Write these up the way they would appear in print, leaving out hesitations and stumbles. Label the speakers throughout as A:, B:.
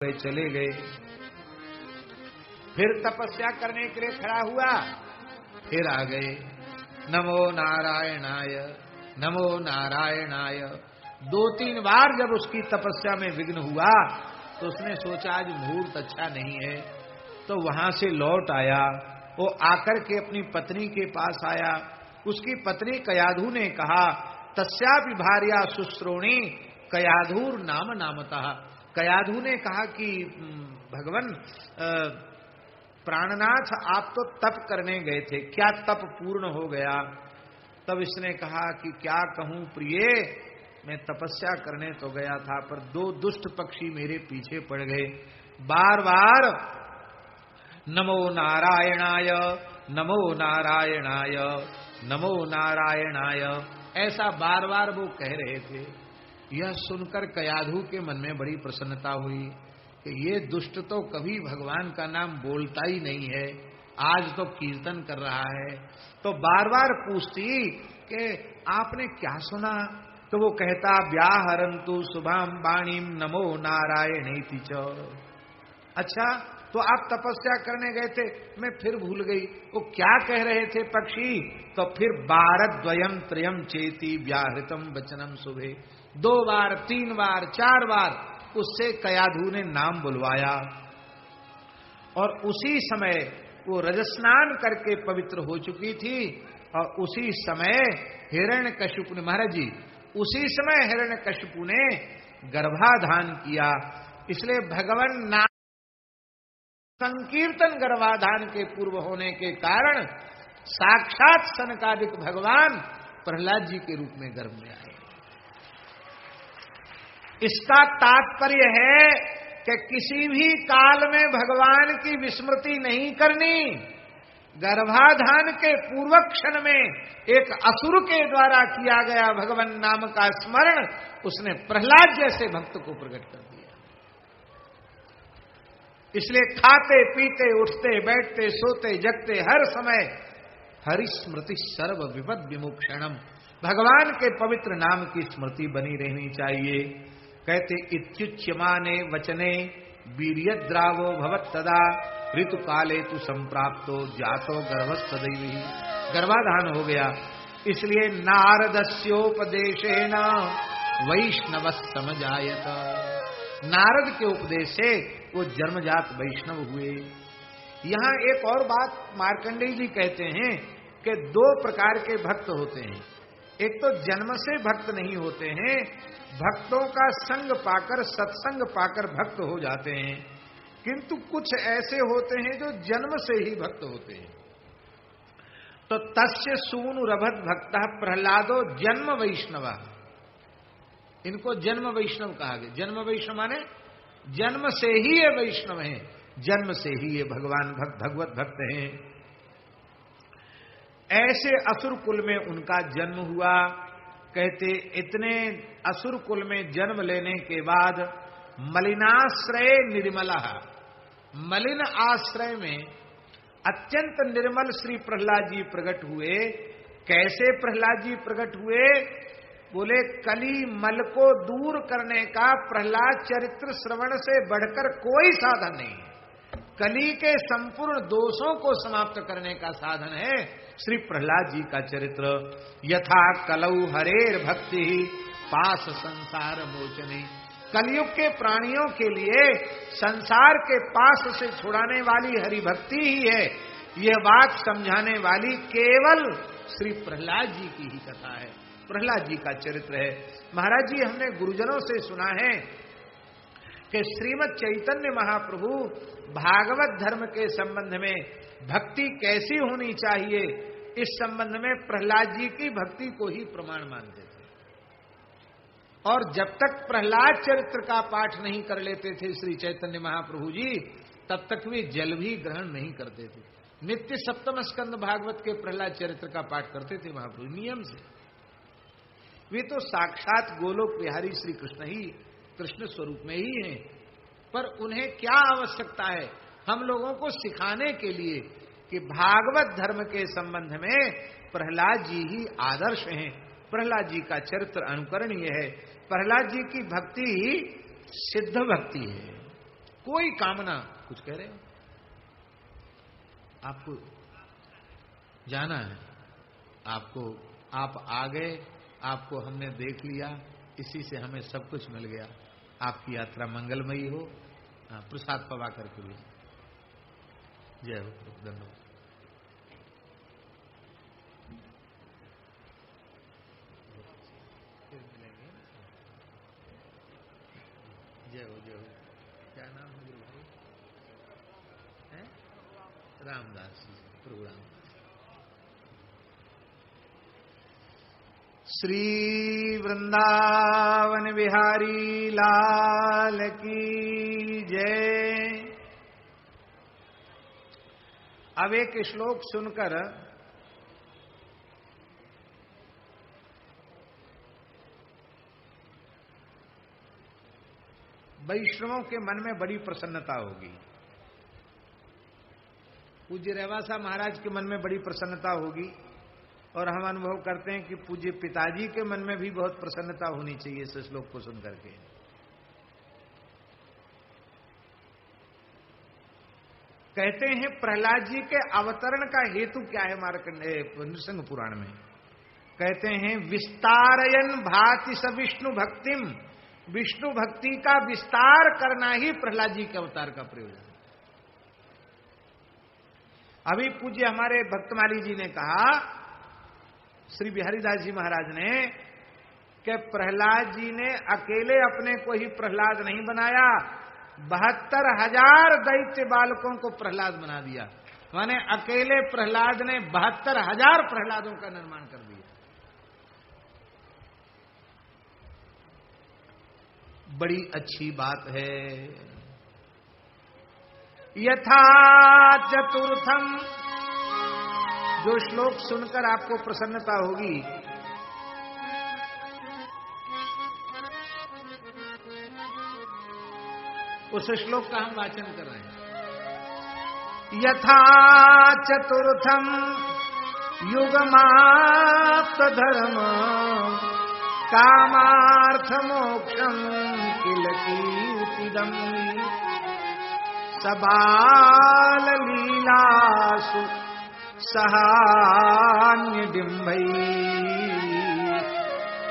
A: वे चले गए। फिर तपस्या करने के लिए खड़ा हुआ, फिर आ गए। नमो नारायणाय, नमो नारायणाय। 2-3 बार जब उसकी तपस्या में विघ्न हुआ तो उसने सोचा आज मुहूर्त अच्छा नहीं है, तो वहां से लौट आया। वो आकर के अपनी पत्नी के पास आया। उसकी पत्नी कयाधु ने कहा, तस्यापि भार्या शुश्रोणी कयाधुर नाम नामतः। कयाधु ने कहा कि भगवान प्राणनाथ, आप तो तप करने गए थे, क्या तप पूर्ण हो गया? तब इसने कहा कि क्या कहूं प्रिय, मैं तपस्या करने तो गया था पर 2 दुष्ट पक्षी मेरे पीछे पड़ गए। बार बार नमो नारायणाय, नमो नारायणाय, नमो नारायणाय, ऐसा बार बार वो कह रहे थे। यह सुनकर कयाधु के मन में बड़ी प्रसन्नता हुई कि ये दुष्ट तो कभी भगवान का नाम बोलता ही नहीं है, आज तो कीर्तन कर रहा है। तो बार बार पूछती कि आपने क्या सुना? तो वो कहता, व्याहरन्तु शुभाम वाणीम नमो नारायणेति च। अच्छा, तो आप तपस्या करने गए थे, मैं फिर भूल गई, वो क्या कह रहे थे पक्षी? तो फिर 12द्वयम त्रयम चेति व्याहृतम वचनम शुभे। 2 बार, 3 बार, 4 बार उससे कयाधु ने नाम बुलवाया। और उसी समय वो रजस्नान करके पवित्र हो चुकी थी। और उसी समय हिरण्यकशिपु ने, महाराज जी, उसी समय हिरण्यकशिपु ने गर्भाधान किया। इसलिए भगवान नाम संकीर्तन गर्भाधान के पूर्व होने के कारण साक्षात सनकादिक भगवान प्रहलाद जी के रूप में गर्भ में आए। इसका तात्पर्य है कि किसी भी काल में भगवान की विस्मृति नहीं करनी। गर्भाधान के पूर्व क्षण में एक असुर के द्वारा किया गया भगवान नाम का स्मरण उसने प्रहलाद जैसे भक्त को प्रकट कर दिया। इसलिए खाते पीते उठते बैठते सोते जगते हर समय हरिस्मृति सर्व विपद विमुक्षणम, भगवान के पवित्र नाम की स्मृति बनी रहनी चाहिए। कहते, इत्युच्यमाने वचने वीर्यद्रावो भवत्तदा ऋतु काले तु संप्राप्तो जातो गर्भस्तदैवी। गर्भाधान हो गया, इसलिए नारदस्योपदेशेन वैष्णव समजायत। नारद के उपदेश से वो जन्मजात वैष्णव हुए। यहां एक और बात मार्कंडेय जी कहते हैं कि 2 प्रकार के भक्त होते हैं। एक तो जन्म से भक्त नहीं होते हैं, भक्तों का संग पाकर सत्संग पाकर भक्त हो जाते हैं। किंतु कुछ ऐसे होते हैं जो जन्म से ही भक्त होते हैं। तो तस्य सूनुरभत भक्तः प्रहलादो जन्म वैष्णव, इनको जन्म वैष्णव कहा गया। जन्म वैष्णव माने जन्म से ही ये वैष्णव हैं, जन्म से ही ये भगवान भक्त भगवत भक्त हैं। ऐसे असुर कुल में उनका जन्म हुआ। कहते, इतने असुर कुल में जन्म लेने के बाद मलिनाश्रय निर्मला, मलिन आश्रय में अत्यंत निर्मल श्री प्रहलाद जी प्रकट हुए। कैसे प्रहलाद जी प्रकट हुए? बोले, कली मल को दूर करने का प्रहलाद चरित्र श्रवण से बढ़कर कोई साधन नहीं है। कली के संपूर्ण दोषों को समाप्त करने का साधन है श्री प्रहलाद जी का चरित्र। यथा कलौ हरेर भक्ति पास संसार मोचने, कलयुग के प्राणियों के लिए संसार के पास से छुड़ाने वाली हरि भक्ति ही है। यह बात समझाने वाली केवल श्री प्रहलाद जी की ही कथा है, प्रहलाद जी का चरित्र है। महाराज जी, हमने गुरुजनों से सुना है कि श्रीमद् चैतन्य महाप्रभु भागवत धर्म के संबंध में भक्ति कैसी होनी चाहिए, इस संबंध में प्रहलाद जी की भक्ति को ही प्रमाण मानते थे। और जब तक प्रहलाद चरित्र का पाठ नहीं कर लेते थे श्री चैतन्य महाप्रभु जी, तब तक वे जल भी ग्रहण नहीं करते थे। नित्य सप्तम स्कंद भागवत के प्रहलाद चरित्र का पाठ करते थे महाप्रभु नियम से। वे तो साक्षात गोलोक विहारी श्री कृष्ण ही कृष्ण स्वरूप में ही हैं, पर उन्हें क्या आवश्यकता है हम लोगों को सिखाने के लिए कि भागवत धर्म के संबंध में प्रहलाद जी ही आदर्श हैं, प्रहलाद जी का चरित्र अनुकरणीय है, प्रहलाद जी की भक्ति सिद्ध भक्ति है। कोई कामना। कुछ कह रहे हो? आपको जाना है, आप आ गए, आपको हमने देख लिया, इसी से हमें सब कुछ मिल गया। आपकी यात्रा मंगलमयी हो। प्रसाद पवा करके भी जय हो। धन्यवाद। जय हो जय हो। क्या नाम है गुरु भाई? है रामदास जी, प्रभु रामदास। श्री वृंदावन बिहारी लाल की जय। अब एक श्लोक सुनकर वैष्णवों के मन में बड़ी प्रसन्नता होगी। पूज्य रेवासा महाराज के मन में बड़ी प्रसन्नता होगी, और हम अनुभव करते हैं कि पूज्य पिताजी के मन में भी बहुत प्रसन्नता होनी चाहिए इस श्लोक को सुनकर के। कहते हैं प्रहलाद जी के अवतरण का हेतु क्या है मार्कंडेय नृसिंह पुराण में? कहते हैं विस्तारयन भाति स विष्णु भक्तिम, विष्णु भक्ति का विस्तार करना ही प्रहलाद जी के अवतार का प्रयोजन। अभी पूज्य हमारे भक्तमाली जी ने कहा, श्री बिहारीदास जी महाराज ने, कि प्रहलाद जी ने अकेले अपने को ही प्रहलाद नहीं बनाया, 72,000 दैत्य बालकों को प्रहलाद बना दिया। माने अकेले प्रहलाद ने 72,000 प्रहलादों का निर्माण कर दिया। बड़ी अच्छी बात है। यथा चतुर्थम, जो श्लोक सुनकर आपको प्रसन्नता होगी, उस श्लोक का हम वाचन कर रहे हैं। यथा चतुर्थम युगमाप्त धर्म कामार्थ मोक्षम किल कीर्तिदम सबाल लीलासु सहान्य डिम्भई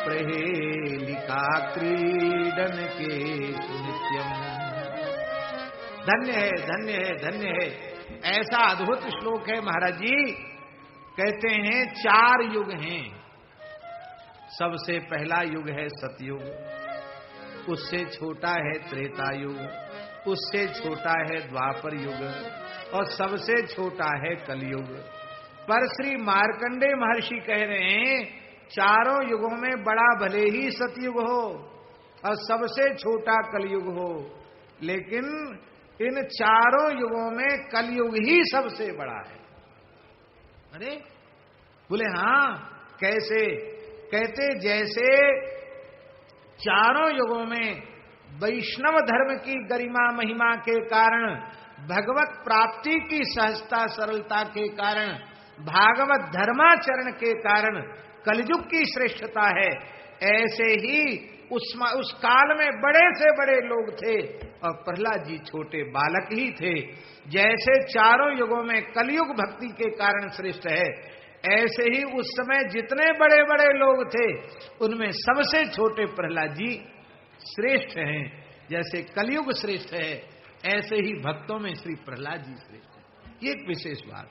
A: प्रहेलिका क्रीडन के सुनित्यम। धन्य है धन्य है धन्य है। ऐसा अद्भुत श्लोक है महाराज जी। कहते हैं 4 युग हैं। सबसे पहला युग है सतयुग, उससे छोटा है त्रेता युग, उससे छोटा है द्वापर युग, और सबसे छोटा है कलयुग। पर श्री मार्कंडेय महर्षि कह रहे हैं 4 युगों में बड़ा भले ही सतयुग हो और सबसे छोटा कलयुग हो, लेकिन इन 4 युगों में कलयुग ही सबसे बड़ा है। अरे बोले हाँ, कैसे? कहते जैसे 4 युगों में वैष्णव धर्म की गरिमा महिमा के कारण, भगवत प्राप्ति की सहजता सरलता के कारण, भागवत धर्माचरण के कारण कलयुग की श्रेष्ठता है, ऐसे ही उस काल में बड़े से बड़े लोग थे और प्रहलाद जी छोटे बालक ही थे। जैसे 4 युगों में कलयुग भक्ति के कारण श्रेष्ठ है, ऐसे ही उस समय जितने बड़े बड़े लोग थे उनमें सबसे छोटे प्रहलाद जी श्रेष्ठ हैं। जैसे कलयुग श्रेष्ठ है, ऐसे ही भक्तों में श्री प्रहलाद जी श्रेष्ठ है। ये एक विशेष बात।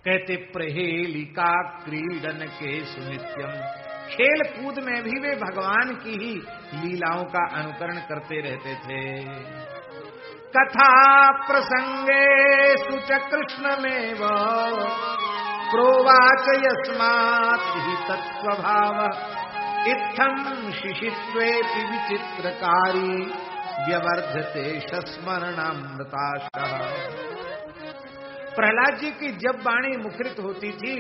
A: कहते प्रहेलिका क्रीडन के सुनित्यम, खेल कूद में भी वे भगवान की ही लीलाओं का अनुकरण करते रहते थे। कथा प्रसंगे सुच कृष्णमेव प्रोवाच यस्मात् हि तत्स्वभाव इत्थं शिशित्वेऽपि विचित्रकारी व्यवर्धते स्मरणामृताशः। प्रहलाद जी की जब वाणी मुखरित होती थी,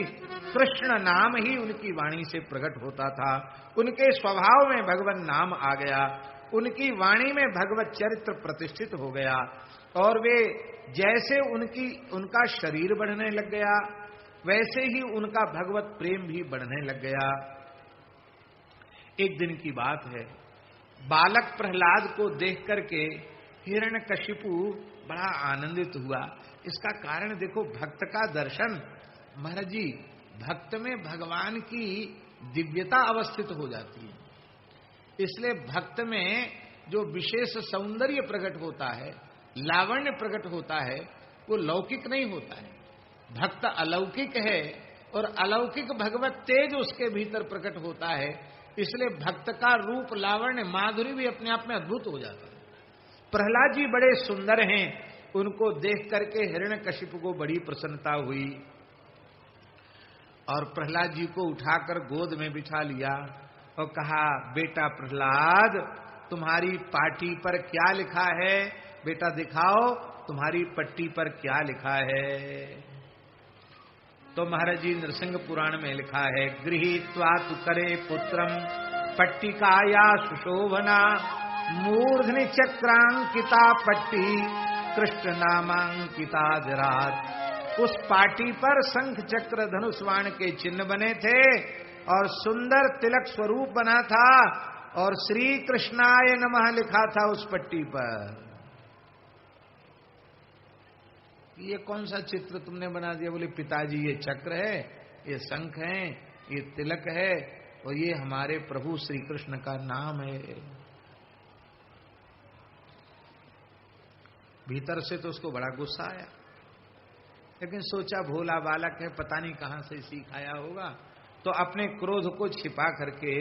A: कृष्ण नाम ही उनकी वाणी से प्रकट होता था। उनके स्वभाव में भगवान नाम आ गया, उनकी वाणी में भगवत चरित्र प्रतिष्ठित हो गया, और वे जैसे उनका शरीर बढ़ने लग गया, वैसे ही उनका भगवत प्रेम भी बढ़ने लग गया। एक दिन की बात है, बालक प्रहलाद को देख करके हिरण्यकशिपु बड़ा आनंदित हुआ। इसका कारण देखो, भक्त का दर्शन, महाराज जी, भक्त में भगवान की दिव्यता अवस्थित हो जाती है। इसलिए भक्त में जो विशेष सौंदर्य प्रकट होता है, लावण्य प्रकट होता है, वो लौकिक नहीं होता है। भक्त अलौकिक है और अलौकिक भगवत तेज उसके भीतर प्रकट होता है। इसलिए भक्त का रूप, लावण्य, माधुरी भी अपने आप में अद्भुत हो जाता है। प्रहलाद जी बड़े सुंदर हैं, उनको देख करके हिरण्यकशिपु को बड़ी प्रसन्नता हुई और प्रहलाद जी को उठाकर गोद में बिठा लिया और कहा, बेटा प्रहलाद, तुम्हारी पाटी पर क्या लिखा है? बेटा दिखाओ, तुम्हारी पट्टी पर क्या लिखा है? तो महाराज जी नृसिंह पुराण में लिखा है, गृहीत्वा तु करे पुत्रम पट्टिकाया सुशोभना मूर्धनि चक्रांकिता पट्टी कृष्ण नामांकिता जरात। उस पाटी पर शंख चक्र धनुष बाण के चिन्ह बने थे और सुंदर तिलक स्वरूप बना था और श्री कृष्णाय नमः लिखा था उस पट्टी पर। ये कौन सा चित्र तुमने बना दिया? बोले पिताजी, ये चक्र है, ये शंख है, ये तिलक है और ये हमारे प्रभु श्री कृष्ण का नाम है। भीतर से तो उसको बड़ा गुस्सा आया, लेकिन सोचा भोला बालक है, पता नहीं कहां से सीख आया होगा, तो अपने क्रोध को छिपा करके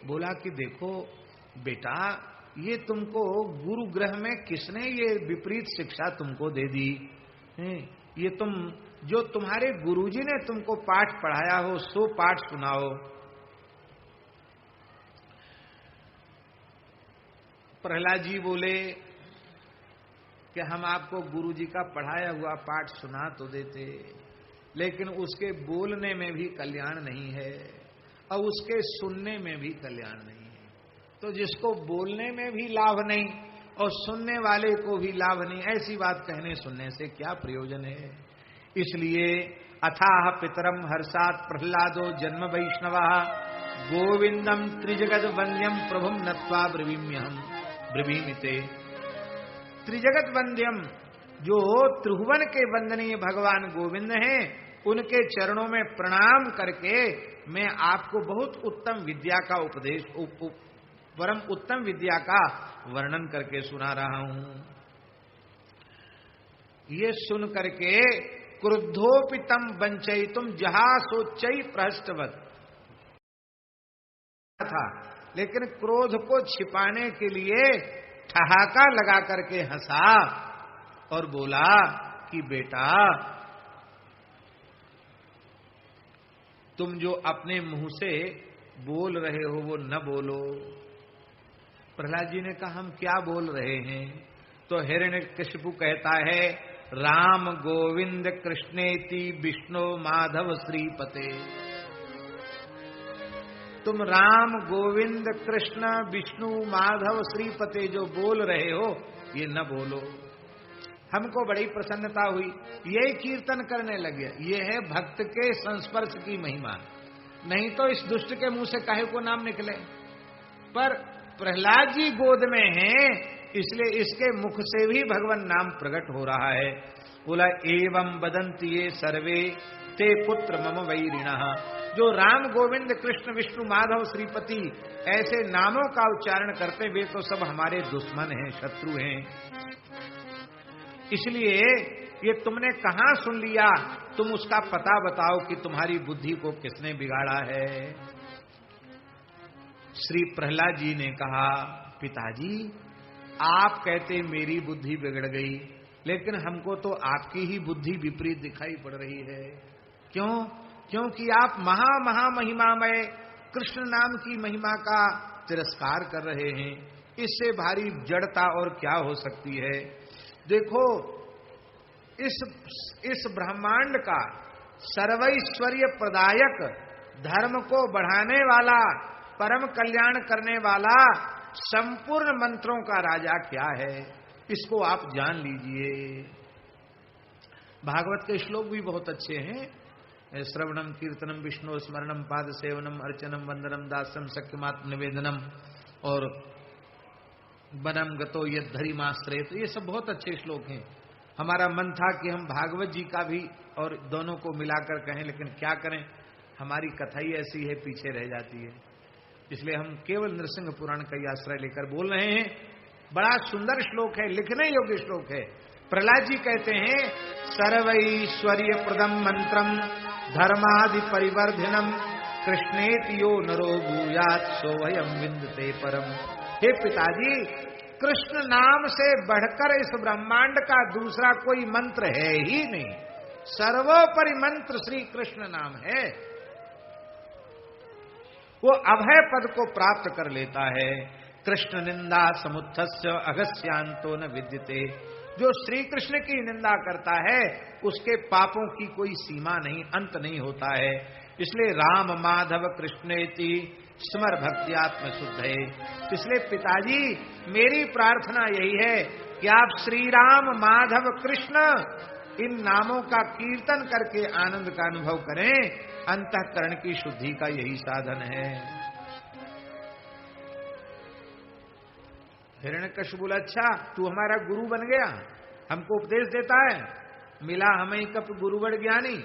A: बोला कि देखो बेटा, ये तुमको गुरु ग्रह में किसने ये विपरीत शिक्षा तुमको दे दी? ये तुम, जो तुम्हारे गुरुजी ने तुमको पाठ पढ़ाया हो सो पाठ सुनाओ। प्रहलाद जी बोले कि हम आपको गुरुजी का पढ़ाया हुआ पाठ सुना तो देते, लेकिन उसके बोलने में भी कल्याण नहीं है और उसके सुनने में भी कल्याण नहीं है। तो जिसको बोलने में भी लाभ नहीं और सुनने वाले को भी लाभ नहीं, ऐसी बात कहने सुनने से क्या प्रयोजन है? इसलिए अथाह पितरम हर्षात प्रहलादो जन्म वैष्णवा गोविंदम त्रिजगत वंद्यम प्रभुम नत्वा ब्रवीम्यहम ब्रवीमिते। त्रिजगत वंद्यम, जो त्रिभुवन के वंदनीय भगवान गोविंद हैं, उनके चरणों में प्रणाम करके मैं आपको बहुत उत्तम विद्या का उपदेश, परम उत्तम विद्या का वर्णन करके सुना रहा हूं। ये सुन करके क्रुद्धोपितम वंचयितुम जहासोच्चै प्रहष्टवत् था, लेकिन क्रोध को छिपाने के लिए ठहाका लगा करके हंसा और बोला कि बेटा, तुम जो अपने मुंह से बोल रहे हो वो न बोलो। प्रहलाद जी ने कहा, हम क्या बोल रहे हैं? तो हिरण्यकशिपु कहता है, राम गोविंद कृष्णेति विष्णु माधव श्रीपते। तुम राम गोविंद कृष्ण विष्णु माधव श्रीपते जो बोल रहे हो ये न बोलो। हमको बड़ी प्रसन्नता हुई, यही कीर्तन करने लगे। ये है भक्त के संस्पर्श की महिमा, नहीं तो इस दुष्ट के मुंह से काहे को नाम निकले। पर प्रहलाद जी गोद में हैं, इसलिए इसके मुख से भी भगवान नाम प्रकट हो रहा है। बोला, एवं वदन्ति ये सर्वे ते पुत्र मम वैरिणः। जो राम गोविंद कृष्ण विष्णु माधव श्रीपति ऐसे नामों का उच्चारण करते वे तो सब हमारे दुश्मन हैं, शत्रु हैं। इसलिए ये तुमने कहां सुन लिया? तुम उसका पता बताओ कि तुम्हारी बुद्धि को किसने बिगाड़ा है। श्री प्रहलाद जी ने कहा, पिताजी आप कहते मेरी बुद्धि बिगड़ गई, लेकिन हमको तो आपकी ही बुद्धि विपरीत दिखाई पड़ रही है। क्यों? क्योंकि आप महा महिमामय कृष्ण नाम की महिमा का तिरस्कार कर रहे हैं। इससे भारी जड़ता और क्या हो सकती है? देखो, इस ब्रह्मांड का सर्वैश्वर्य प्रदायक, धर्म को बढ़ाने वाला, परम कल्याण करने वाला, संपूर्ण मंत्रों का राजा क्या है, इसको आप जान लीजिए। भागवत के श्लोक भी बहुत अच्छे हैं। श्रवणम कीर्तनम विष्णु स्मरणम पाद सेवनम अर्चनम वंदनम दास्यम सख्यमात्म निवेदनम और बनम गतो यद्धरि माश्रय। तो ये सब बहुत अच्छे श्लोक हैं। हमारा मन था कि हम भागवत जी का भी और दोनों को मिलाकर कहें, लेकिन क्या करें, हमारी कथा ही ऐसी है, पीछे रह जाती है। इसलिए हम केवल नृसिंह पुराण का ही आश्रय लेकर बोल रहे हैं। बड़ा सुंदर श्लोक है, लिखने योग्य श्लोक है। प्रहलाद जी कहते हैं, सर्वैश्वर्य प्रदम मंत्रम धर्मादि परिवर्धनम कृष्णेति यो नरो भूयात् सोऽयं विन्दते परम। हे पिताजी, कृष्ण नाम से बढ़कर इस ब्रह्मांड का दूसरा कोई मंत्र है ही नहीं। सर्वोपरि मंत्र श्री कृष्ण नाम है। वो अभय पद को प्राप्त कर लेता है। कृष्ण निंदा समुत्थस्य अगस्यांतो न विद्यते। जो श्री कृष्ण की निंदा करता है उसके पापों की कोई सीमा नहीं, अंत नहीं होता है। इसलिए राम माधव कृष्णेति स्मर भक्त्यात्म शुद्ध है। इसलिए पिताजी, मेरी प्रार्थना यही है कि आप श्री राम माधव कृष्ण इन नामों का कीर्तन करके आनंद का अनुभव करें। अंतःकरण की शुद्धि का यही साधन है। हिरण्यकश्यप बोला, अच्छा तू हमारा गुरु बन गया, हमको उपदेश देता है, मिला हमें कप गुरुवर ज्ञानी।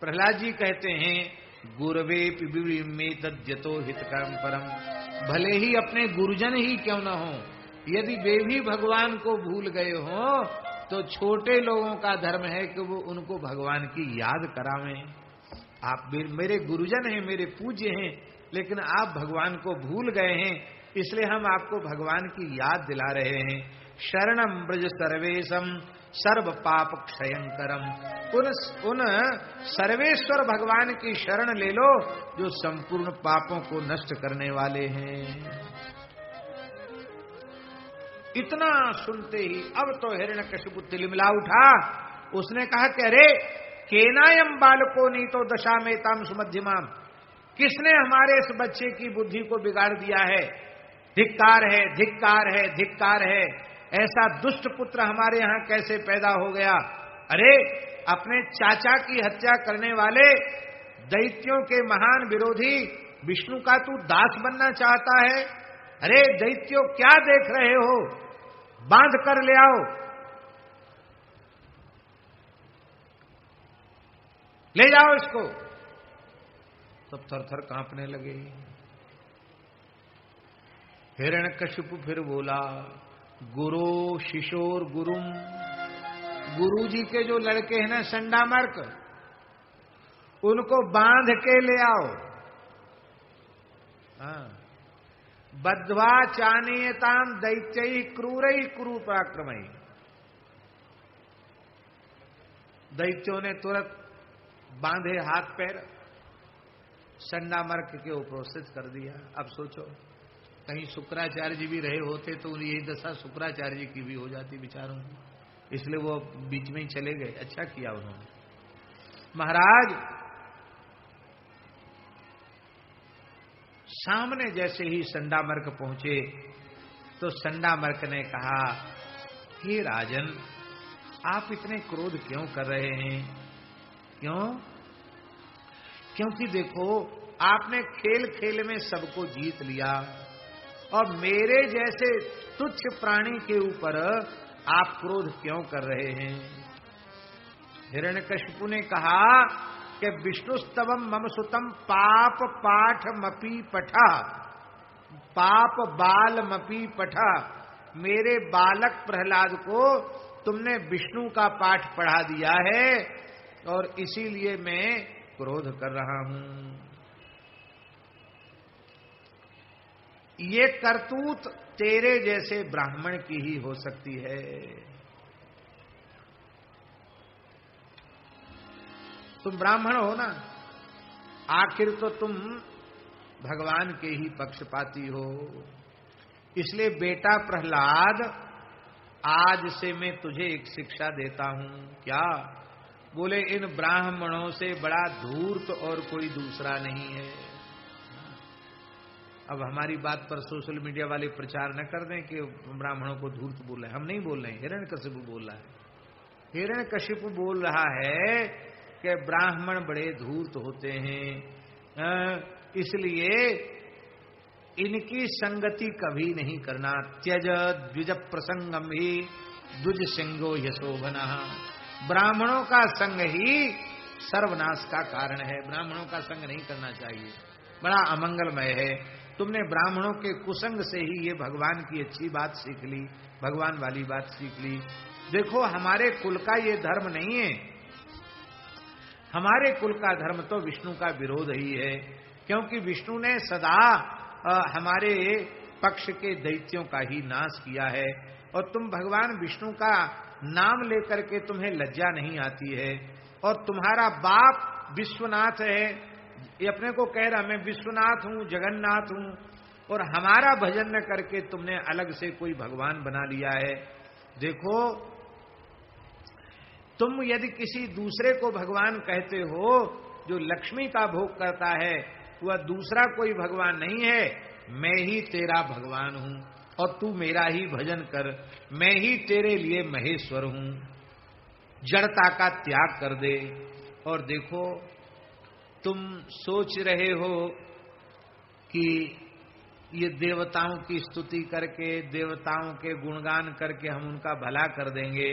A: प्रहलाद जी कहते हैं, गुरवे पिबीमे तद्यतो हितकरम परम। भले ही अपने गुरुजन ही क्यों न हो, यदि वे भी भगवान को भूल गए हो तो छोटे लोगों का धर्म है कि वो उनको भगवान की याद करावें। आप मेरे गुरुजन हैं, मेरे पूज्य हैं, लेकिन आप भगवान को भूल गए हैं, इसलिए हम आपको भगवान की याद दिला रहे हैं। शरणम ब्रज सर्वेशम सर्व पाप क्षयंकरम। उन सर्वेश्वर भगवान की शरण ले लो जो संपूर्ण पापों को नष्ट करने वाले हैं। इतना सुनते ही अब तो हिरण्यकशिपु तिलमिला उठा। उसने कहा कि अरे केनायम बालको नी तो दशा में ताम सुमध्यमाम। किसने हमारे इस बच्चे की बुद्धि को बिगाड़ दिया है? धिक्कार है, धिक्कार है, धिक्कार है। ऐसा दुष्ट पुत्र हमारे यहाँ कैसे पैदा हो गया? अरे अपने चाचा की हत्या करने वाले दैत्यों के महान विरोधी विष्णु का तू दास बनना चाहता है? अरे दैत्यों, क्या देख रहे हो? बांध कर ले आओ, ले जाओ इसको। सब थर थर कांपने लगे। हिरण्यकशिपु फिर बोला, गुरु शिशोर गुरुम। गुरु जी के जो लड़के हैं ना संडामर्क, उनको बांध के ले आओ। हाँ, बद्ध्वा चानीयताम दैत्यई क्रूरई कुरु पराक्रमई। दैत्यों ने तुरंत बांधे हाथ पैर, संडामर्क के उपरोषित कर दिया। अब सोचो, कहीं शुक्राचार्य जी भी रहे होते तो यही दशा शुक्राचार्य जी की भी हो जाती बेचारों की। इसलिए वो बीच में ही चले गए। अच्छा किया उन्होंने। महाराज सामने जैसे ही संडामर्क पहुंचे तो संडामर्क ने कहा, हे राजन, आप इतने क्रोध क्यों कर रहे हैं? क्यों? क्योंकि देखो, आपने खेल खेल में सबको जीत लिया और मेरे जैसे तुच्छ प्राणी के ऊपर आप क्रोध क्यों कर रहे हैं? हिरण्यकशिपु ने कहा कि विष्णुस्तवम मम सुतम पाप पाठ मपी पठा, पाप बाल मपी पठा। मेरे बालक प्रहलाद को तुमने विष्णु का पाठ पढ़ा दिया है और इसीलिए मैं क्रोध कर रहा हूं। ये करतूत तेरे जैसे ब्राह्मण की ही हो सकती है। तुम ब्राह्मण हो ना, आखिर तो तुम भगवान के ही पक्षपाती हो। इसलिए बेटा प्रहलाद, आज से मैं तुझे एक शिक्षा देता हूं। क्या? बोले, इन ब्राह्मणों से बड़ा धूर्त और कोई दूसरा नहीं है। अब हमारी बात पर सोशल मीडिया वाले प्रचार न कर दें कि ब्राह्मणों को धूर्त बोल रहे हैं। हम नहीं बोल रहे हैं, हिरण्यकशिपु बोल रहा है। हिरण्यकशिपु बोल रहा है कि ब्राह्मण बड़े धूर्त होते हैं, इसलिए इनकी संगति कभी नहीं करना। त्यज द्विज प्रसंगम ही द्विज सिंगो यशोभना। ब्राह्मणों का संग ही सर्वनाश का कारण है। ब्राह्मणों का संग नहीं करना चाहिए, बड़ा अमंगलमय है। तुमने ब्राह्मणों के कुसंग से ही ये भगवान की अच्छी बात सीख ली, भगवान वाली बात सीख ली। देखो हमारे कुल का ये धर्म नहीं है। हमारे कुल का धर्म तो विष्णु का विरोध ही है, क्योंकि विष्णु ने सदा हमारे पक्ष के दैत्यों का ही नाश किया है। और तुम भगवान विष्णु का नाम लेकर के तुम्हें लज्जा नहीं आती है। और तुम्हारा बाप विश्वनाथ है, ये अपने को कह रहा मैं विश्वनाथ हूं, जगन्नाथ हूं, और हमारा भजन न करके तुमने अलग से कोई भगवान बना लिया है। देखो तुम यदि किसी दूसरे को भगवान कहते हो, जो लक्ष्मी का भोग करता है, वह दूसरा कोई भगवान नहीं है। मैं ही तेरा भगवान हूं और तू मेरा ही भजन कर। मैं ही तेरे लिए महेश्वर हूं। जड़ता का त्याग कर दे। और देखो तुम सोच रहे हो कि ये देवताओं की स्तुति करके, देवताओं के गुणगान करके हम उनका भला कर देंगे।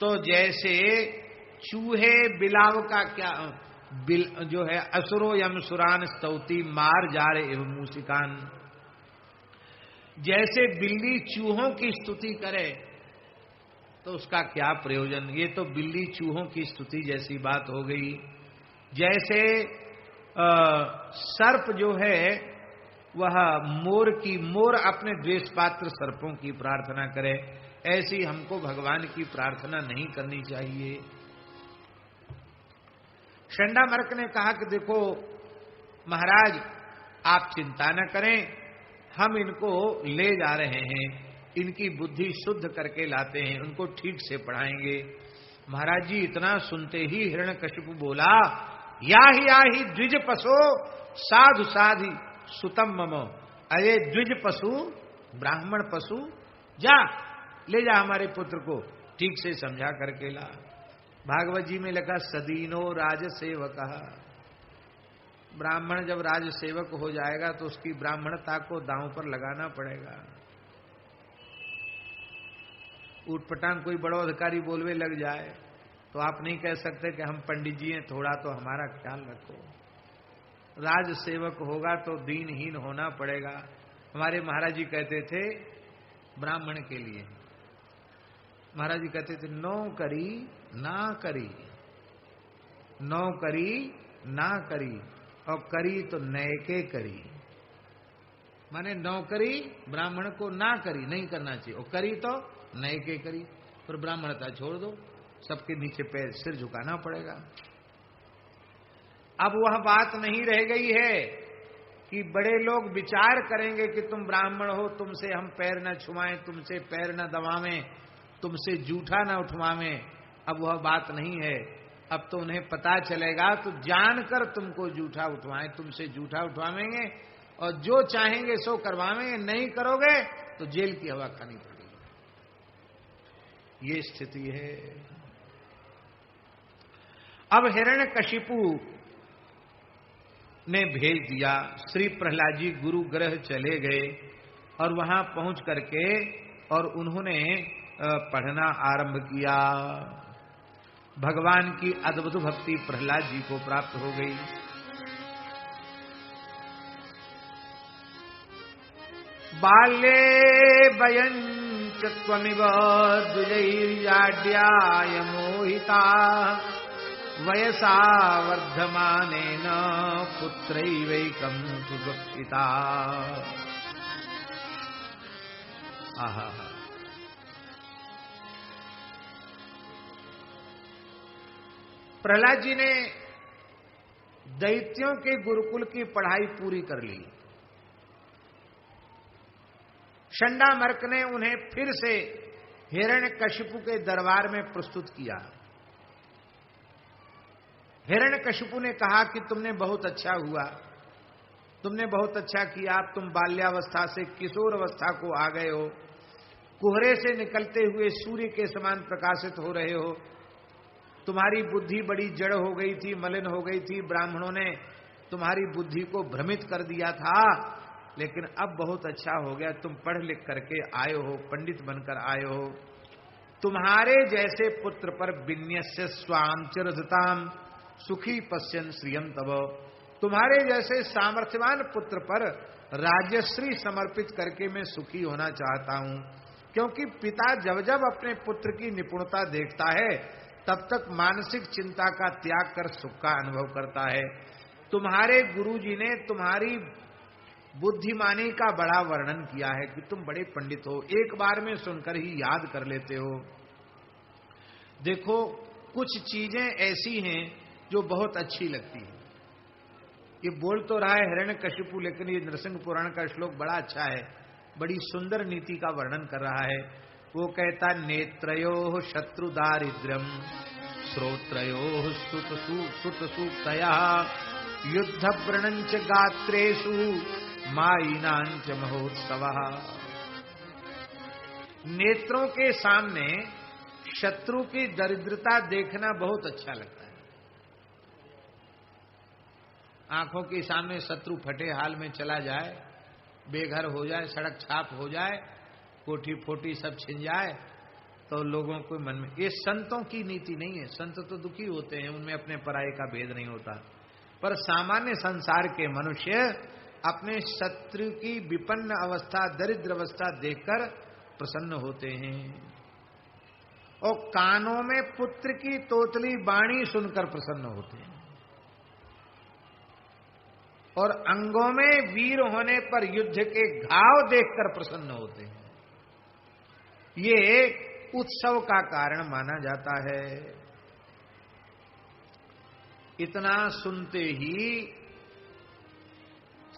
A: तो जैसे चूहे बिलाव का क्या जो है, असुरो यम सुरान स्तौति मार जार एवं मूसिकान। जैसे बिल्ली चूहों की स्तुति करे तो उसका क्या प्रयोजन। ये तो बिल्ली चूहों की स्तुति जैसी बात हो गई। जैसे सर्प जो है वह मोर अपने द्वेष पात्र सर्पों की प्रार्थना करे, ऐसी हमको भगवान की प्रार्थना नहीं करनी चाहिए। शंडामर्क ने कहा कि देखो महाराज आप चिंता न करें, हम इनको ले जा रहे हैं, इनकी बुद्धि शुद्ध करके लाते हैं, उनको ठीक से पढ़ाएंगे। महाराज जी इतना सुनते ही हिरण्यकशिपु बोला, याहि द्विज पशो साधु साधि सुतम मम। अरे द्विज पशु, ब्राह्मण पशु, जा ले जा हमारे पुत्र को, ठीक से समझा करके ला। भागवत जी में लिखा सदीनो राज सेवक। ब्राह्मण जब राज सेवक हो जाएगा तो उसकी ब्राह्मणता को दांव पर लगाना पड़ेगा। ऊटपटांग कोई बड़ो अधिकारी बोलवे लग जाए तो आप नहीं कह सकते कि हम पंडित जी हैं, थोड़ा तो हमारा ख्याल रखो। राज सेवक होगा तो दीनहीन होना पड़ेगा। हमारे महाराज जी कहते थे ब्राह्मण के लिए, महाराज जी कहते थे नौकरी ना करी, नौकरी ना करी, और करी तो नयके करी। माने नौकरी ब्राह्मण को ना करी, नहीं करना चाहिए, और करी तो नयके करी। पर ब्राह्मणता छोड़ दो, सबके नीचे पैर सिर झुकाना पड़ेगा। अब वह बात नहीं रह गई है कि बड़े लोग विचार करेंगे कि तुम ब्राह्मण हो, तुमसे हम पैर न छुआएं, तुमसे पैर न दबावें, तुमसे जूठा न उठवावें। अब वह बात नहीं है। अब तो उन्हें पता चलेगा तो जानकर तुमको जूठा उठवाएं, तुमसे जूठा उठवावेंगे और जो चाहेंगे सो करवावेंगे, नहीं करोगे तो जेल की हवा खानी पड़ेगी। ये स्थिति है। अब हिरण्यकशिपु ने भेज दिया, श्री प्रहलाद जी गुरु गृह चले गए और वहां पहुंच करके और उन्होंने पढ़ना आरंभ किया। भगवान की अद्भुत भक्ति प्रहलाद जी को प्राप्त हो गई। बाल्ये वयञ्च त्वमिव द्विजैर्याड्याय मोहिता वयसा वर्धमानेन पुत्रैवैकं सुभक्षिता। आहा, प्रहलाद जी ने दैत्यों के गुरुकुल की पढ़ाई पूरी कर ली। शंडामर्क ने उन्हें फिर से हिरण्यकशिपु के दरबार में प्रस्तुत किया। हिरण्यकशिपु ने कहा कि तुमने बहुत अच्छा हुआ, तुमने बहुत अच्छा किया। तुम बाल्यावस्था से किशोर अवस्था को आ गए हो, कोहरे से निकलते हुए सूर्य के समान प्रकाशित हो रहे हो। तुम्हारी बुद्धि बड़ी जड़ हो गई थी, मलिन हो गई थी। ब्राह्मणों ने तुम्हारी बुद्धि को भ्रमित कर दिया था। लेकिन अब बहुत अच्छा हो गया, तुम पढ़ लिख करके आए हो, पंडित बनकर आए हो। तुम्हारे जैसे पुत्र पर विन्यस्य स्वाम चिरधताम सुखी पश्यन श्रियम तब, तुम्हारे जैसे सामर्थ्यवान पुत्र पर राजश्री समर्पित करके मैं सुखी होना चाहता हूं। क्योंकि पिता जब जब अपने पुत्र की निपुणता देखता है तब तक मानसिक चिंता का त्याग कर सुख का अनुभव करता है। तुम्हारे गुरुजी ने तुम्हारी बुद्धिमानी का बड़ा वर्णन किया है कि तुम बड़े पंडित हो, एक बार में सुनकर ही याद कर लेते हो। देखो, कुछ चीजें ऐसी हैं जो बहुत अच्छी लगती है। ये बोल तो रहा है हिरण्यकशिपु, लेकिन ये नरसिंह पुराण का श्लोक बड़ा अच्छा है, बड़ी सुंदर नीति का वर्णन कर रहा है। वो कहता, नेत्रयो शत्रु दारिद्र्यम श्रोत्रयो सुत सूक्तया युद्ध व्रणंच गात्रेषु मायिनांच महोत्सव। नेत्रों के सामने शत्रु की दरिद्रता देखना बहुत अच्छा लगता है। आंखों के सामने शत्रु फटे हाल में चला जाए, बेघर हो जाए, सड़क छाप हो जाए, कोठी फोटी सब छिन जाए, तो लोगों को मन में, ये संतों की नीति नहीं है। संत तो दुखी होते हैं, उनमें अपने पराये का भेद नहीं होता, पर सामान्य संसार के मनुष्य अपने शत्रु की विपन्न अवस्था, दरिद्र अवस्था देखकर प्रसन्न होते हैं, और कानों में पुत्र की तोतली वाणी सुनकर प्रसन्न होते हैं, और अंगों में वीर होने पर युद्ध के घाव देखकर प्रसन्न होते हैं। ये उत्सव का कारण माना जाता है। इतना सुनते ही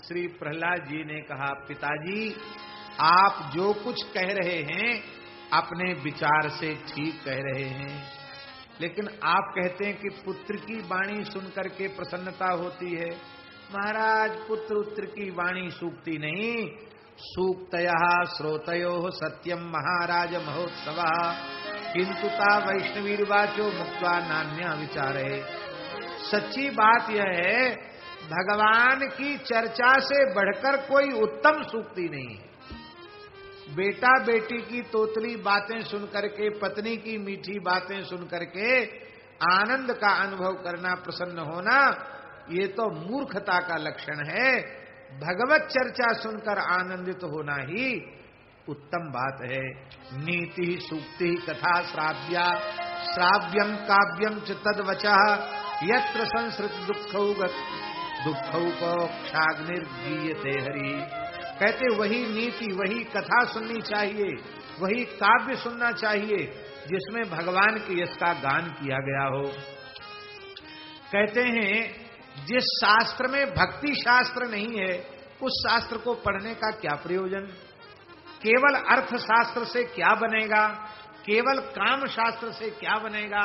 A: श्री प्रहलाद जी ने कहा, पिताजी आप जो कुछ कह रहे हैं अपने विचार से ठीक कह रहे हैं, लेकिन आप कहते हैं कि पुत्र की वाणी सुनकर के प्रसन्नता होती है। महाराज, पुत्र उत्तर की वाणी सूक्ति नहीं, सूक्तयः श्रोतयोः सत्यम महाराज महोत्सव किंतु ता वैष्णवीर्वाचो मुक्त्वा नान्या विचारे। सच्ची बात यह है, भगवान की चर्चा से बढ़कर कोई उत्तम सूक्ति नहीं है। बेटा बेटी की तोतली बातें सुन करके, पत्नी की मीठी बातें सुन करके आनंद का अनुभव करना, प्रसन्न होना, ये तो मूर्खता का लक्षण है। भगवत चर्चा सुनकर आनंदित होना ही उत्तम बात है। नीति सूक्ति कथा श्राव्या श्राव्यम काव्यम च तद्वचः यत्र संसृत दुःखौ क्षाग्निर्गीयते हरि। कहते वही नीति, वही कथा सुननी चाहिए, वही काव्य सुनना चाहिए जिसमें भगवान के यश का गान किया गया हो। कहते हैं जिस शास्त्र में भक्ति शास्त्र नहीं है उस शास्त्र को पढ़ने का क्या प्रयोजन। केवल अर्थशास्त्र से क्या बनेगा, केवल काम शास्त्र से क्या बनेगा।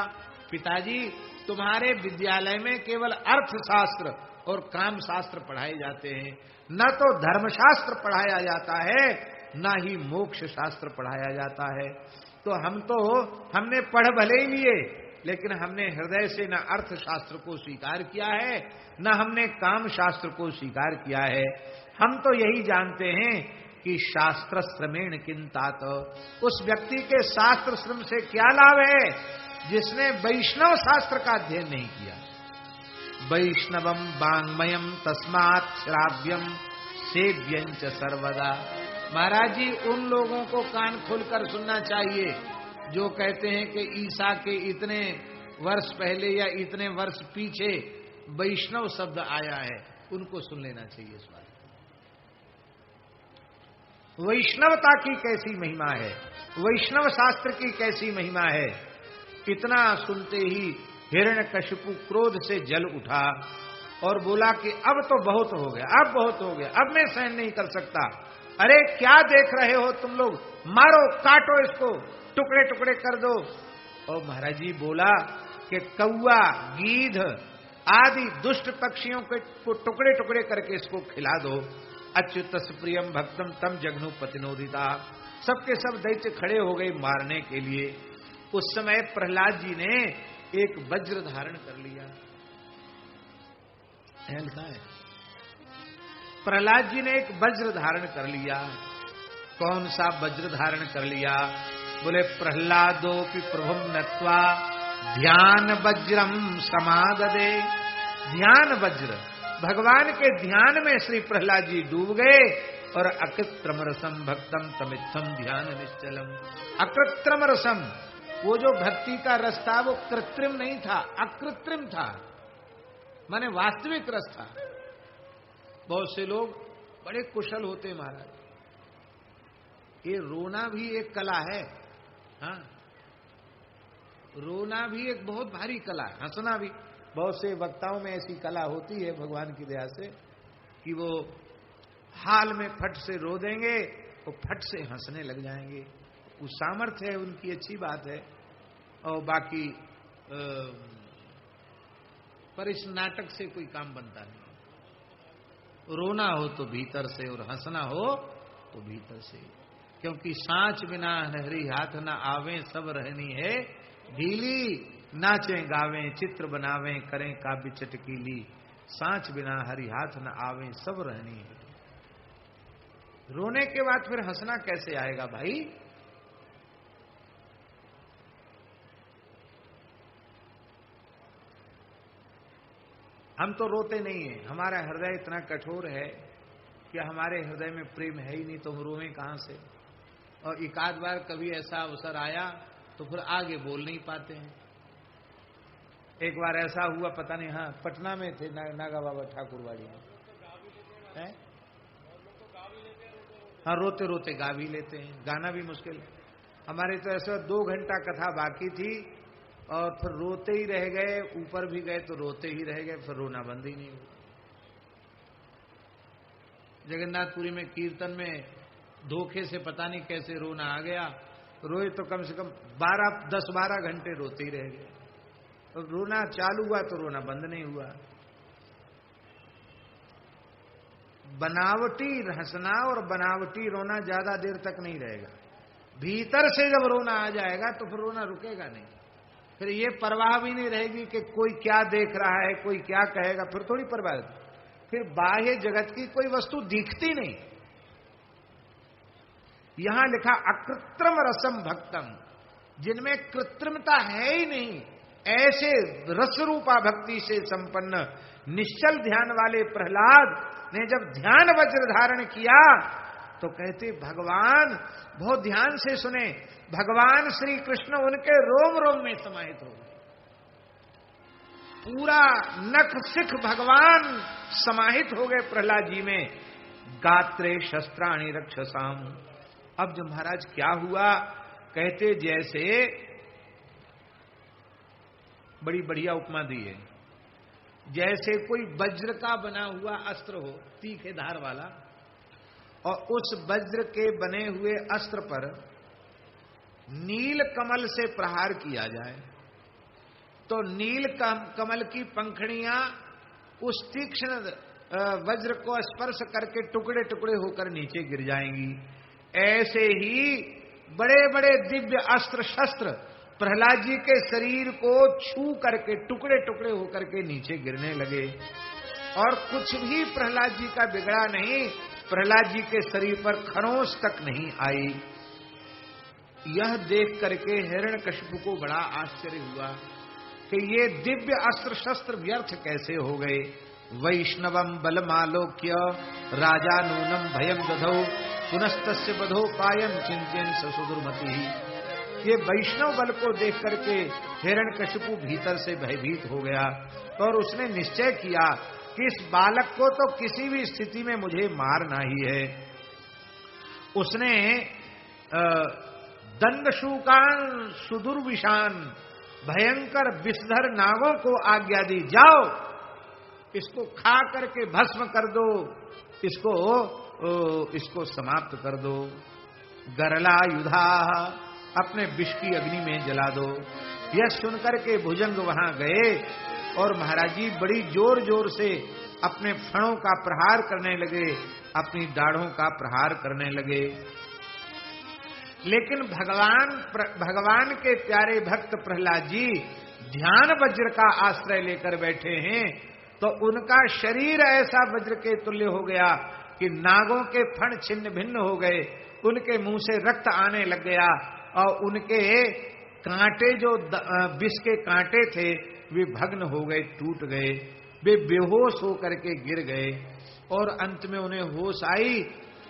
A: पिताजी, तुम्हारे विद्यालय में केवल अर्थशास्त्र और काम शास्त्र पढ़ाए जाते हैं, न तो धर्मशास्त्र पढ़ाया जाता है न ही मोक्ष शास्त्र पढ़ाया जाता है। तो हमने पढ़ भले ही लिए, लेकिन हमने हृदय से न अर्थशास्त्र को स्वीकार किया है न हमने काम शास्त्र को स्वीकार किया है। हम तो यही जानते हैं कि शास्त्र श्रमेण किंतात, उस व्यक्ति के शास्त्र श्रम से क्या लाभ है जिसने वैष्णव शास्त्र का अध्ययन नहीं किया। वैष्णवम वाङ्मयम तस्मात् श्राव्यम सेव्यं च सर्वदा। महाराज जी, उन लोगों को कान खोलकर सुनना चाहिए जो कहते हैं कि ईसा के इतने वर्ष पहले या इतने वर्ष पीछे वैष्णव शब्द आया है, उनको सुन लेना चाहिए। इस बात वैष्णवता की कैसी महिमा है, वैष्णव शास्त्र की कैसी महिमा है। इतना सुनते ही हिरण्यकशिपु क्रोध से जल उठा और बोला कि अब तो बहुत हो गया, अब बहुत हो गया, अब मैं सहन नहीं कर सकता। अरे क्या देख रहे हो तुम लोग, मारो, काटो इसको, टुकड़े टुकड़े कर दो। और महाराज जी बोला कि कौआ, गीध आदि दुष्ट पक्षियों को टुकड़े टुकड़े करके इसको खिला दो। अच्युतस प्रियम भक्तम तम जघनु पतिनोदिता। सबके सब दैत्य खड़े हो गए मारने के लिए। उस समय प्रहलाद जी ने एक वज्र धारण कर लिया। लिखा है प्रहलाद जी ने एक वज्र धारण कर लिया। कौन सा वज्र धारण कर लिया? बोले प्रहलादोपि प्रभुम नत्वा ध्यान वज्रम समाददे। ध्यान वज्र, भगवान के ध्यान में श्री प्रहलाद जी डूब गए और अकृत्रम रसम भक्तम तमित्थम ध्यान निश्चलम। अकृत्रम रसम, वो जो भक्ति का रस था वो कृत्रिम नहीं था, अकृत्रिम था, माने वास्तविक रस था। बहुत से लोग बड़े कुशल होते महाराज, ये रोना भी एक कला है। हाँ, रोना भी एक बहुत भारी कला है, हंसना भी। बहुत से वक्ताओं में ऐसी कला होती है भगवान की दया से कि वो हाल में फट से रो देंगे तो फट से हंसने लग जाएंगे। वो सामर्थ्य है उनकी, अच्छी बात है। और बाकी पर इस नाटक से कोई काम बनता नहीं। रोना हो तो भीतर से और हंसना हो तो भीतर से, क्योंकि सांच बिना हरी हाथ न आवे सब रहनी है ढीली। नाचें गावें चित्र बनावें करें काव्य चटकीली, सांच बिना हरी हाथ न आवे सब रहनी है। रोने के बाद फिर हंसना कैसे आएगा भाई? हम तो रोते नहीं है, हमारा हृदय इतना कठोर है कि हमारे हृदय में प्रेम है ही नहीं, तो हम रोवें कहां से? और एक आध बार कभी ऐसा अवसर आया तो फिर आगे बोल नहीं पाते हैं। एक बार ऐसा हुआ, पता नहीं, हाँ पटना में थे, नागा बाबा ठाकुरवाड़ी में है। हाँ, रोते रोते गा भी लेते हैं, गाना भी मुश्किल है। हमारे तो ऐसा 2 घंटा कथा बाकी थी और फिर रोते ही रह गए, ऊपर भी गए तो रोते ही रह गए, फिर रोना बंद ही नहीं हुआ। जगन्नाथपुरी में कीर्तन में धोखे से पता नहीं कैसे रोना आ गया, रोए तो कम से कम 10-12 घंटे रोते ही रह गए। तो रोना चालू हुआ तो रोना बंद नहीं हुआ। बनावटी हंसना और बनावटी रोना ज्यादा देर तक नहीं रहेगा। भीतर से जब रोना आ जाएगा तो फिर रोना रुकेगा नहीं। फिर ये परवाह भी नहीं रहेगी कि कोई क्या देख रहा है, कोई क्या कहेगा, फिर थोड़ी परवाह। फिर बाह्य जगत की कोई वस्तु दिखती नहीं। यहां लिखा अकृत्रिम रसम भक्तम, जिनमें कृत्रिमता है ही नहीं, ऐसे रस रूपा भक्ति से संपन्न निश्चल ध्यान वाले प्रहलाद ने जब ध्यान वज्र धारण किया तो कहते भगवान, बहुत ध्यान से सुने, भगवान श्री कृष्ण उनके रोम रोम में समाहित हो गए। पूरा नख सिख भगवान समाहित हो गए प्रहलाद जी में। गात्रे शस्त्राणि रक्षसाम। अब जो महाराज क्या हुआ, कहते जैसे, बड़ी बढ़िया उपमा दी है, जैसे कोई वज्र का बना हुआ अस्त्र हो, तीखे धार वाला, और उस वज्र के बने हुए अस्त्र पर नील कमल से प्रहार किया जाए तो नील कमल की पंखड़ियां उस तीक्ष्ण वज्र को स्पर्श करके टुकड़े टुकड़े होकर नीचे गिर जाएंगी। ऐसे ही बड़े बड़े दिव्य अस्त्र शस्त्र प्रहलाद जी के शरीर को छू करके टुकड़े टुकड़े होकर के नीचे गिरने लगे, और कुछ भी प्रहलाद जी का बिगड़ा नहीं, प्रहलाद जी के शरीर पर खरोंच तक नहीं आई। यह देख करके हिरण्यकशिपु को बड़ा आश्चर्य हुआ कि ये दिव्य अस्त्र शस्त्र व्यर्थ कैसे हो गए। वैष्णवम बलमालोक्य राजा नूनम भयम दधौ पुनस्तस्य बधो पायम चिंतन ससुदुर्मति। ये वैष्णव बल को देख करके हिरण्यकशिपु भीतर से भयभीत हो गया और उसने निश्चय किया कि इस बालक को तो किसी भी स्थिति में मुझे मारना ही है। उसने दंडशूकान सुदुर्विशान भयंकर विषधर नागों को आज्ञा दी, जाओ इसको खा करके भस्म कर दो, इसको समाप्त कर दो। गरला युधा, अपने विष की अग्नि में जला दो। यह सुनकर के भुजंग वहां गए और महाराज जी बड़ी जोर जोर से अपने फणों का प्रहार करने लगे, अपनी दाढ़ों का प्रहार करने लगे। लेकिन भगवान के प्यारे भक्त प्रहलाद जी ध्यान वज्र का आश्रय लेकर बैठे हैं, तो उनका शरीर ऐसा वज्र के तुल्य हो गया कि नागों के फण छिन्न भिन्न हो गए, उनके मुंह से रक्त आने लग गया और उनके कांटे जो विष के कांटे थे वे भग्न हो गए, टूट गए, वे बेहोश होकर के गिर गए। और अंत में उन्हें होश आई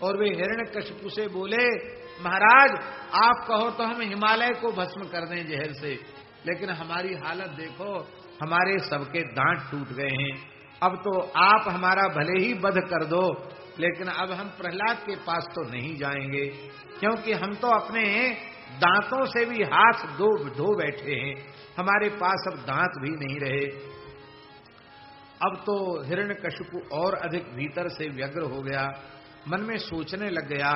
A: और वे हिरण्यकशिपु से बोले, महाराज आप कहो तो हम हिमालय को भस्म कर दें जहर से, लेकिन हमारी हालत देखो, हमारे सबके दांत टूट गए हैं। अब तो आप हमारा भले ही वध कर दो, लेकिन अब हम प्रहलाद के पास तो नहीं जाएंगे, क्योंकि हम तो अपने दांतों से भी हाथ धो बैठे हैं, हमारे पास अब दांत भी नहीं रहे। अब तो हिरण्यकशिपु और अधिक भीतर से व्यग्र हो गया, मन में सोचने लग गया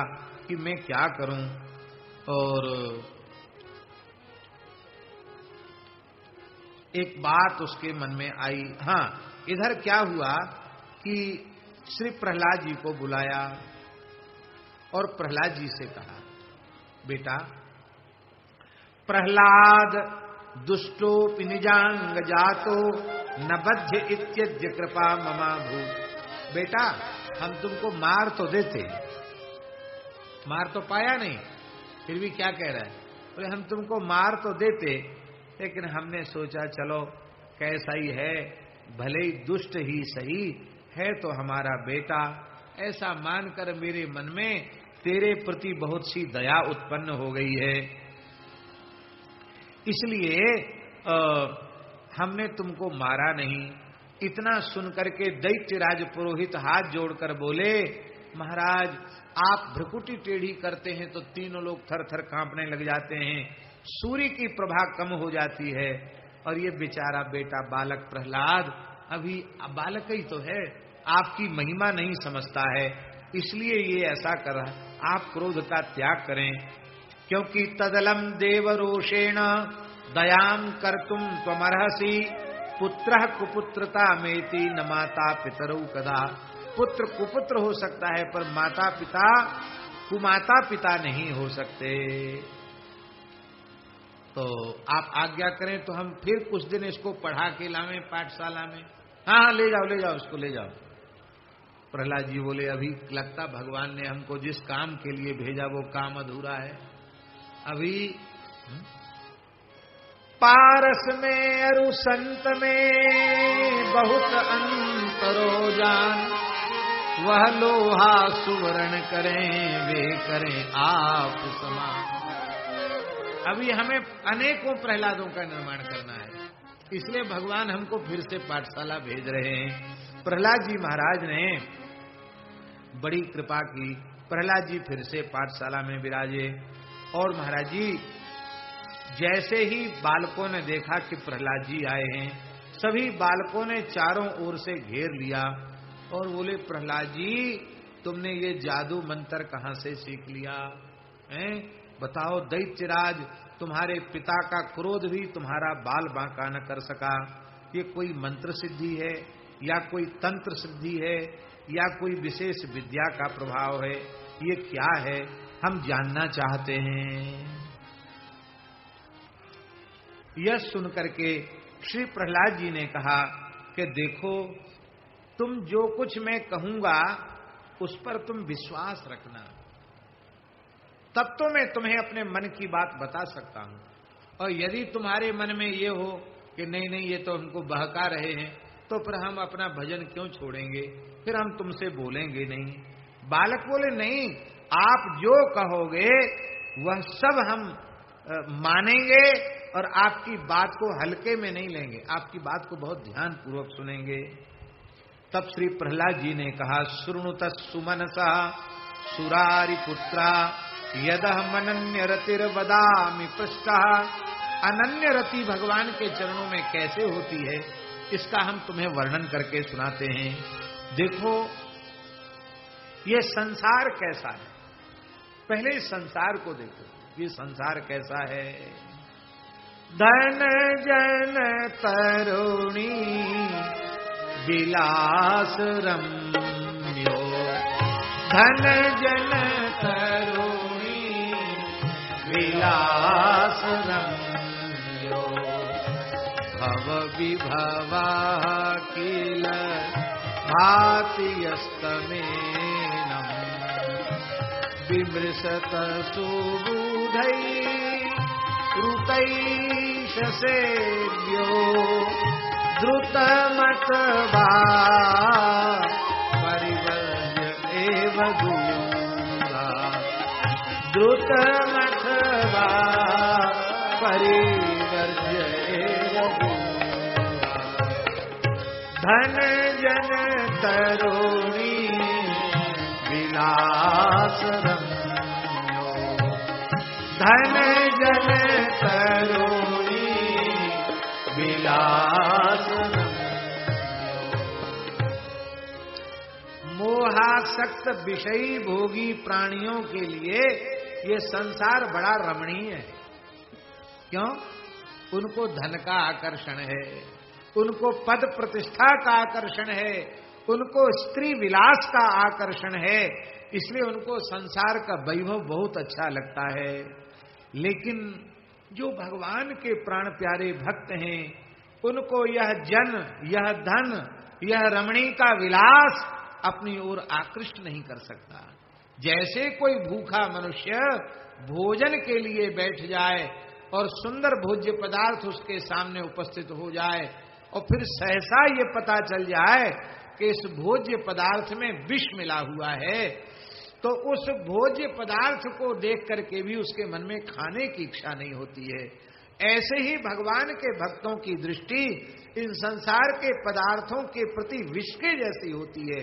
A: कि मैं क्या करूं। और एक बात उसके मन में आई। हाँ, इधर क्या हुआ कि श्री प्रहलाद जी को बुलाया और प्रहलाद जी से कहा, बेटा प्रहलाद दुष्टो निजांग जातो न बध्य इत्यद्य कृपा ममा भू। बेटा हम तुमको मार तो देते, मार तो पाया नहीं, फिर भी क्या कह रहा है, बोले हम तुमको मार तो देते, लेकिन हमने सोचा चलो कैसा ही है, भले ही दुष्ट ही सही है तो हमारा बेटा, ऐसा मानकर मेरे मन में तेरे प्रति बहुत सी दया उत्पन्न हो गई है, इसलिए हमने तुमको मारा नहीं। इतना सुनकर के दैत्यराज पुरोहित हाथ जोड़कर बोले, महाराज आप भ्रुकुटी टेढ़ी करते हैं तो तीनों लोग थर थर कांपने लग जाते हैं, सूर्य की प्रभा कम हो जाती है, और ये बेचारा बेटा बालक प्रहलाद अभी बालक ही तो है, आपकी महिमा नहीं समझता है, इसलिए ये ऐसा कर रहा है। आप क्रोध का त्याग करें, क्योंकि तदलम देवरोषेण दयाम कर्तुम त्वमर्हसि, पुत्रः कुपुत्रता मेति न माता पितरौ कदा। पुत्र कुपुत्र हो सकता है पर माता पिता कुमाता पिता नहीं हो सकते। तो आप आज्ञा करें तो हम फिर कुछ दिन इसको पढ़ा के लावें पाठशाला में। हाँ ले जाओ इसको ले जाओ। प्रहलाद जी बोले, अभी लगता भगवान ने हमको जिस काम के लिए भेजा वो काम अधूरा है। अभी पारस में अरु संत में बहुत अंतरो जान, वह लोहा सुवर्ण करें वे करें आप समान। अभी हमें अनेकों प्रहलादों का निर्माण करना है, इसलिए भगवान हमको फिर से पाठशाला भेज रहे हैं। प्रहलाद जी महाराज ने बड़ी कृपा की, प्रहलाद जी फिर से पाठशाला में विराजे। और महाराज जी जैसे ही बालकों ने देखा कि प्रहलाद जी आए हैं, सभी बालकों ने चारों ओर से घेर लिया और बोले, प्रहलाद जी तुमने ये जादू मंत्र कहां से सीख लिया हैं? बताओ, दैत्यराज तुम्हारे पिता का क्रोध भी तुम्हारा बाल बांका न कर सका। ये कोई मंत्र सिद्धि है या कोई तंत्र सिद्धि है या कोई विशेष विद्या का प्रभाव है? ये क्या है, हम जानना चाहते हैं। यह सुनकर के श्री प्रहलाद जी ने कहा कि देखो, तुम जो कुछ मैं कहूंगा उस पर तुम विश्वास रखना, तब तो मैं तुम्हें अपने मन की बात बता सकता हूं। और यदि तुम्हारे मन में ये हो कि नहीं नहीं ये तो हमको बहका रहे हैं, तो फिर हम अपना भजन क्यों छोड़ेंगे, फिर हम तुमसे बोलेंगे नहीं। बालक बोले, नहीं, आप जो कहोगे वह सब हम मानेंगे और आपकी बात को हल्के में नहीं लेंगे, आपकी बात को बहुत ध्यान पूर्वक सुनेंगे। तब श्री प्रहलाद जी ने कहा, शृणुत सुमनसा सुरारि पुत्रा यदह मनन्य रतिर वदामि पृष्ठा। अनन्य रति भगवान के चरणों में कैसे होती है, इसका हम तुम्हें वर्णन करके सुनाते हैं। देखो ये संसार कैसा है, पहले इस संसार को देखो, ये संसार कैसा है। धन जन तरुणी विलास रम्यो, धन जन तरुणी विलास रम्यो, भव विभवा किल भाति यस्तमेनम् विमृशत सुबुधै ऋतैषसेव्यो द्रुतमतवा परिवर्य एव दूरा द्रुतमतवा परिवर्य एव दूरा धन जन तरुणी विलास रम्यो धन जन तरुणी विलास मोहासक्त विषयी भोगी प्राणियों के लिए ये संसार बड़ा रमणीय है। क्यों? उनको धन का आकर्षण है, उनको पद प्रतिष्ठा का आकर्षण है, उनको स्त्री विलास का आकर्षण है, इसलिए उनको संसार का वैभव बहुत अच्छा लगता है। लेकिन जो भगवान के प्राण प्यारे भक्त हैं, उनको यह जन, यह धन, यह रमणी का विलास अपनी ओर आकृष्ट नहीं कर सकता। जैसे कोई भूखा मनुष्य भोजन के लिए बैठ जाए और सुंदर भोज्य पदार्थ उसके सामने उपस्थित हो जाए और फिर सहसा ये पता चल जाए कि इस भोज्य पदार्थ में विष मिला हुआ है, तो उस भोज्य पदार्थ को देख करके भी उसके मन में खाने की इच्छा नहीं होती है। ऐसे ही भगवान के भक्तों की दृष्टि इन संसार के पदार्थों के प्रति विष के जैसी होती है।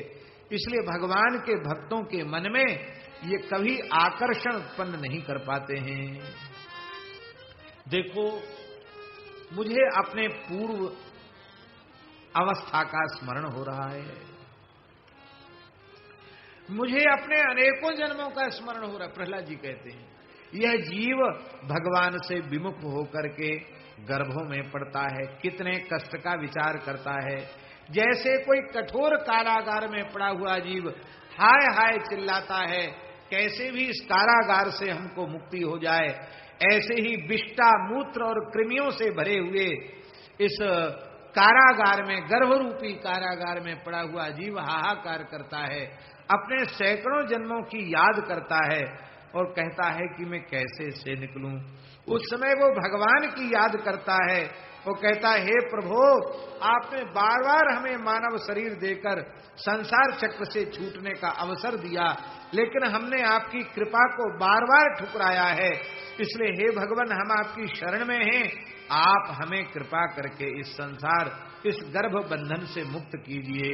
A: इसलिए भगवान के भक्तों के मन में ये कभी आकर्षण उत्पन्न नहीं कर पाते हैं। देखो, मुझे अपने पूर्व अवस्था का स्मरण हो रहा है, मुझे अपने अनेकों जन्मों का स्मरण हो रहा है। प्रहलाद जी कहते हैं यह जीव भगवान से विमुख होकर के गर्भों में पड़ता है, कितने कष्ट का विचार करता है। जैसे कोई कठोर कारागार में पड़ा हुआ जीव हाय हाय चिल्लाता है, कैसे भी इस कारागार से हमको मुक्ति हो जाए, ऐसे ही विष्टा मूत्र और कृमियों से भरे हुए इस कारागार में, गर्भरूपी कारागार में पड़ा हुआ जीव हाहाकार करता है, अपने सैकड़ों जन्मों की याद करता है और कहता है कि मैं कैसे से निकलूं। उस समय वो भगवान की याद करता है, वो कहता है हे प्रभु, आपने बार बार हमें मानव शरीर देकर संसार चक्र से छूटने का अवसर दिया, लेकिन हमने आपकी कृपा को बार बार ठुकराया है। इसलिए हे भगवान, हम आपकी शरण में हैं, आप हमें कृपा करके इस संसार, इस गर्भ बंधन से मुक्त कीजिए।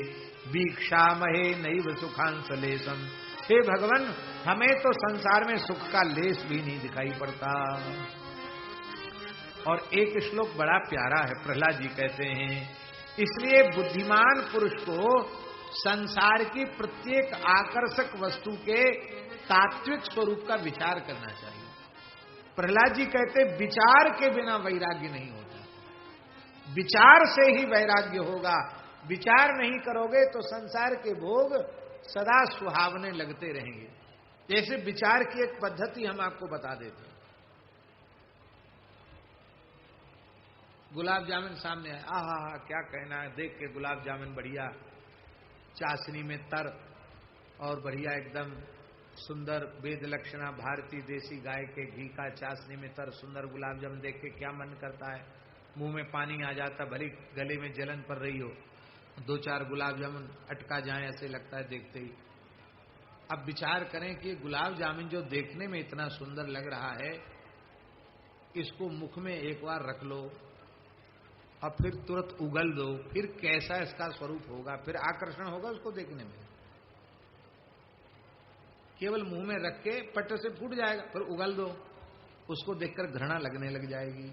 A: वीक्षामहे नैव सुखांस लेशम, हे भगवान, हमें तो संसार में सुख का लेस भी नहीं दिखाई पड़ता। और एक श्लोक बड़ा प्यारा है, प्रहलाद जी कहते हैं इसलिए बुद्धिमान पुरुष को संसार की प्रत्येक आकर्षक वस्तु के तात्विक स्वरूप का विचार करना चाहिए। प्रहलाद जी कहते विचार के बिना वैराग्य नहीं होता, विचार से ही वैराग्य होगा। विचार नहीं करोगे तो संसार के भोग सदा सुहावने लगते रहेंगे। जैसे विचार की एक पद्धति हम आपको बता देते हैं। गुलाब जामुन सामने आए, आहा क्या कहना है, देख के गुलाब जामुन बढ़िया, चाशनी में तर और बढ़िया एकदम सुंदर वेद लक्षणा भारतीय देसी गाय के घी का चाशनी में तर सुंदर गुलाब जामुन देख के क्या मन करता है, मुंह में पानी आ जाता, भले गले में जलन पड़ रही हो, दो चार गुलाब जामुन अटका जाए ऐसे लगता है देखते ही। अब विचार करें कि गुलाब जामुन जो देखने में इतना सुंदर लग रहा है, इसको मुख में एक बार रख लो और फिर तुरंत उगल दो, फिर कैसा इसका स्वरूप होगा, फिर आकर्षण होगा उसको देखने में। केवल मुंह में रख के पट से फूट जाएगा, फिर उगल दो, उसको देखकर घृणा लगने लग जाएगी।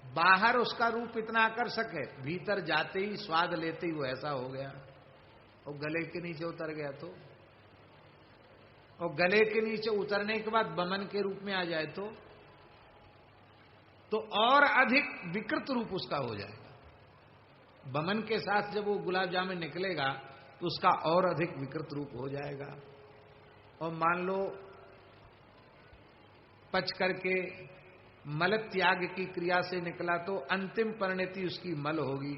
A: बाहर उसका रूप इतना आकर्षक है, भीतर जाते ही स्वाद लेते ही वो ऐसा हो गया, और गले के नीचे उतर गया तो, और गले के नीचे उतरने के बाद बमन के रूप में आ जाए तो और अधिक विकृत रूप उसका हो जाएगा। बमन के साथ जब वो गुलाब जामुन निकलेगा तो उसका और अधिक विकृत रूप हो जाएगा। और मान लो पच करके मल त्याग की क्रिया से निकला तो अंतिम परिणति उसकी मल होगी,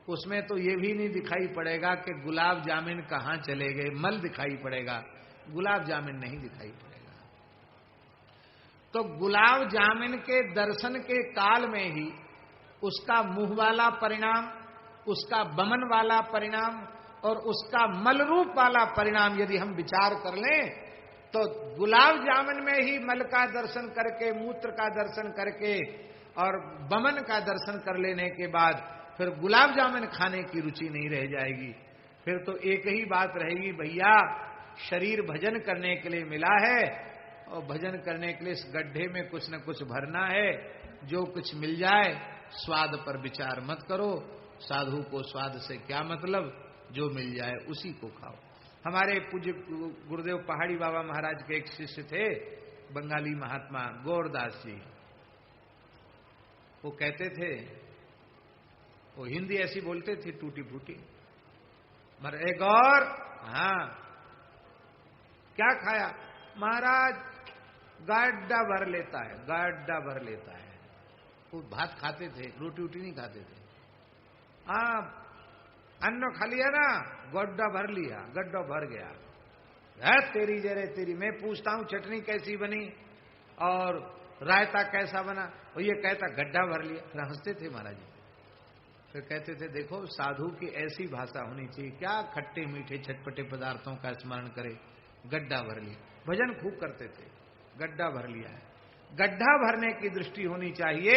A: उसमें तो ये भी नहीं दिखाई पड़ेगा कि गुलाब जामुन कहां चले गए, मल दिखाई पड़ेगा, गुलाब जामुन नहीं दिखाई पड़ेगा। तो गुलाब जामुन के दर्शन के काल में ही उसका मुंह वाला परिणाम, उसका बमन वाला परिणाम और उसका मल रूप वाला परिणाम यदि हम विचार कर लें, तो गुलाब जामुन में ही मल का दर्शन करके, मूत्र का दर्शन करके और बमन का दर्शन कर लेने के बाद फिर गुलाब जामुन खाने की रुचि नहीं रह जाएगी। फिर तो एक ही बात रहेगी, भैया शरीर भजन करने के लिए मिला है और भजन करने के लिए इस गड्ढे में कुछ न कुछ भरना है। जो कुछ मिल जाए, स्वाद पर विचार मत करो, साधु को स्वाद से क्या मतलब, जो मिल जाए उसी को खाओ। हमारे पूज्य गुरुदेव पहाड़ी बाबा महाराज के एक शिष्य थे, बंगाली महात्मा गौरदास जी। वो कहते थे, वो हिंदी ऐसी बोलते थे टूटी फूटी, मरे गौर, हाँ क्या खाया? महाराज गड्ढा भर लेता है, गड्ढा भर लेता है। वो भात खाते थे, रोटी वोटी नहीं खाते थे। हाँ, अन्न खा लिया ना, गड्ढा भर लिया, गड्ढा भर गया। है तेरी जरे तेरी। मैं पूछता हूं चटनी कैसी बनी और रायता कैसा बना, और ये कहता गड्ढा भर लिया। फिर हंसते थे महाराज जी। फिर कहते थे देखो साधु की ऐसी भाषा होनी चाहिए, क्या खट्टे मीठे चटपटे पदार्थों का स्मरण करे, गड्ढा भर लिया। भजन खूब करते थे, गड्ढा भर लिया है। गड्ढा भरने की दृष्टि होनी चाहिए,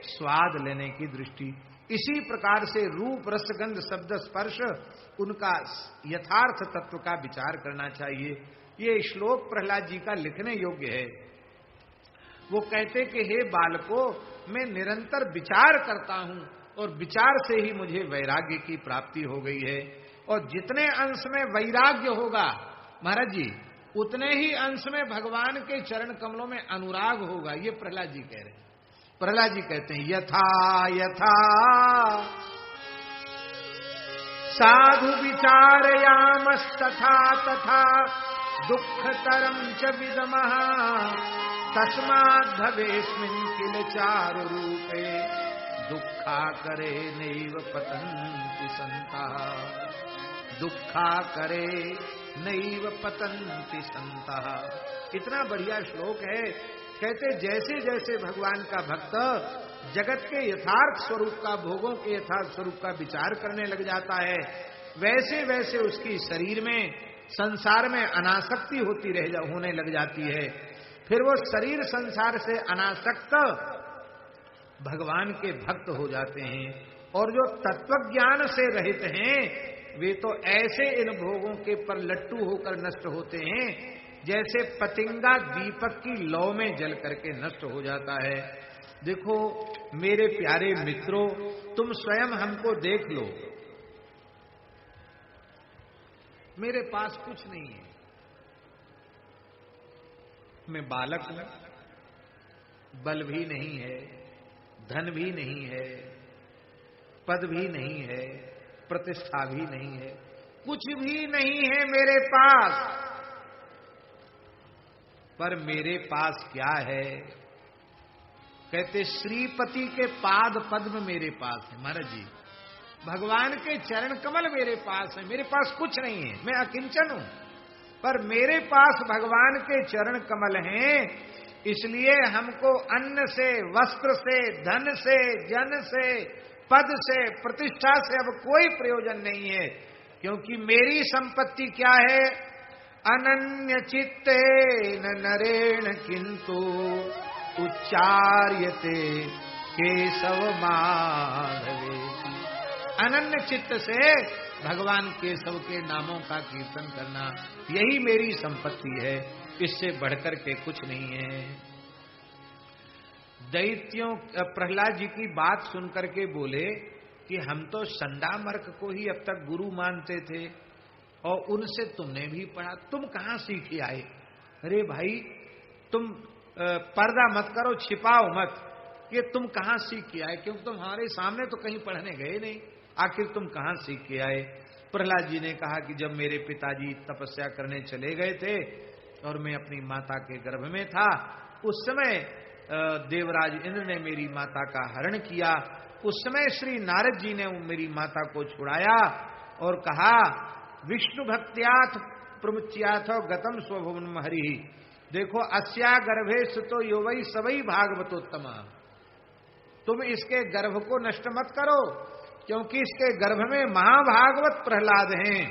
A: स्वाद लेने की दृष्टि। इसी प्रकार से रूप रस गंध शब्द स्पर्श, उनका यथार्थ तत्व का विचार करना चाहिए। ये श्लोक प्रहलाद जी का लिखने योग्य है। वो कहते कि हे बालको, मैं निरंतर विचार करता हूं और विचार से ही मुझे वैराग्य की प्राप्ति हो गई है। और जितने अंश में वैराग्य होगा महाराज जी, उतने ही अंश में भगवान के चरण कमलों में अनुराग होगा। ये प्रहलाद जी कह रहे हैं। प्रहलाद जी कहते हैं यथा यथा साधु विचारयामस्तथा तथा दुःखतरं च विदमः तस्माद् भवेस्मिन् किल चारु रूपे दुःखाकरे नैव पतन्ति सन्तः, दुःखाकरे नैव पतन्ति सन्तः। इतना बढ़िया श्लोक है। कहते जैसे जैसे भगवान का भक्त जगत के यथार्थ स्वरूप का, भोगों के यथार्थ स्वरूप का विचार करने लग जाता है, वैसे वैसे उसकी शरीर में, संसार में अनासक्ति होने लग जाती है। फिर वो शरीर संसार से अनासक्त भगवान के भक्त हो जाते हैं। और जो तत्वज्ञान से रहित हैं, वे तो ऐसे इन भोगों के पर लट्टू होकर नष्ट होते हैं, जैसे पतिंगा दीपक की लौ में जल करके नष्ट हो जाता है। देखो मेरे प्यारे मित्रों, तुम स्वयं हमको देख लो, मेरे पास कुछ नहीं है। मैं बालक हूं, बल भी नहीं है, धन भी नहीं है, पद भी नहीं है, प्रतिष्ठा भी नहीं है, कुछ भी नहीं है मेरे पास। पर मेरे पास क्या है? कहते श्रीपति के पाद पद्म मेरे पास है महाराज जी, भगवान के चरण कमल मेरे पास है। मेरे पास कुछ नहीं है, मैं अकिंचन हूं, पर मेरे पास भगवान के चरण कमल हैं। इसलिए हमको अन्न से, वस्त्र से, धन से, जन से, पद से, प्रतिष्ठा से अब कोई प्रयोजन नहीं है। क्योंकि मेरी संपत्ति क्या है? अनन्य चित्तेन नरेण किंतु उच्चार्यते केशव माधवेति। अनन्य चित्त से भगवान केशव के नामों का कीर्तन करना, यही मेरी संपत्ति है, इससे बढ़कर के कुछ नहीं है। दैत्यों प्रहलाद जी की बात सुनकर के बोले कि हम तो संडामर्क को ही अब तक गुरु मानते थे और उनसे तुमने भी पढ़ा, तुम कहां सीखे आए? अरे भाई तुम पर्दा मत करो, छिपाओ मत, ये तुम कहां सीख के आए? क्योंकि तुम हमारे सामने तो कहीं पढ़ने गए नहीं, आखिर तुम कहां सीख के आए? प्रहलाद जी ने कहा कि जब मेरे पिताजी तपस्या करने चले गए थे और मैं अपनी माता के गर्भ में था, उस समय देवराज इंद्र ने मेरी माता का हरण किया। उस समय श्री नारद जी ने मेरी माता को छुड़ाया और कहा, विष्णु भक्त्याथ प्रमुच्याथ गतम स्वभुवनम हरि। देखो, अस्या गर्भे सुतो यो वै सवै भागवतोत्तम। तुम इसके गर्भ को नष्ट मत करो, क्योंकि इसके गर्भ में महाभागवत प्रहलाद हैं।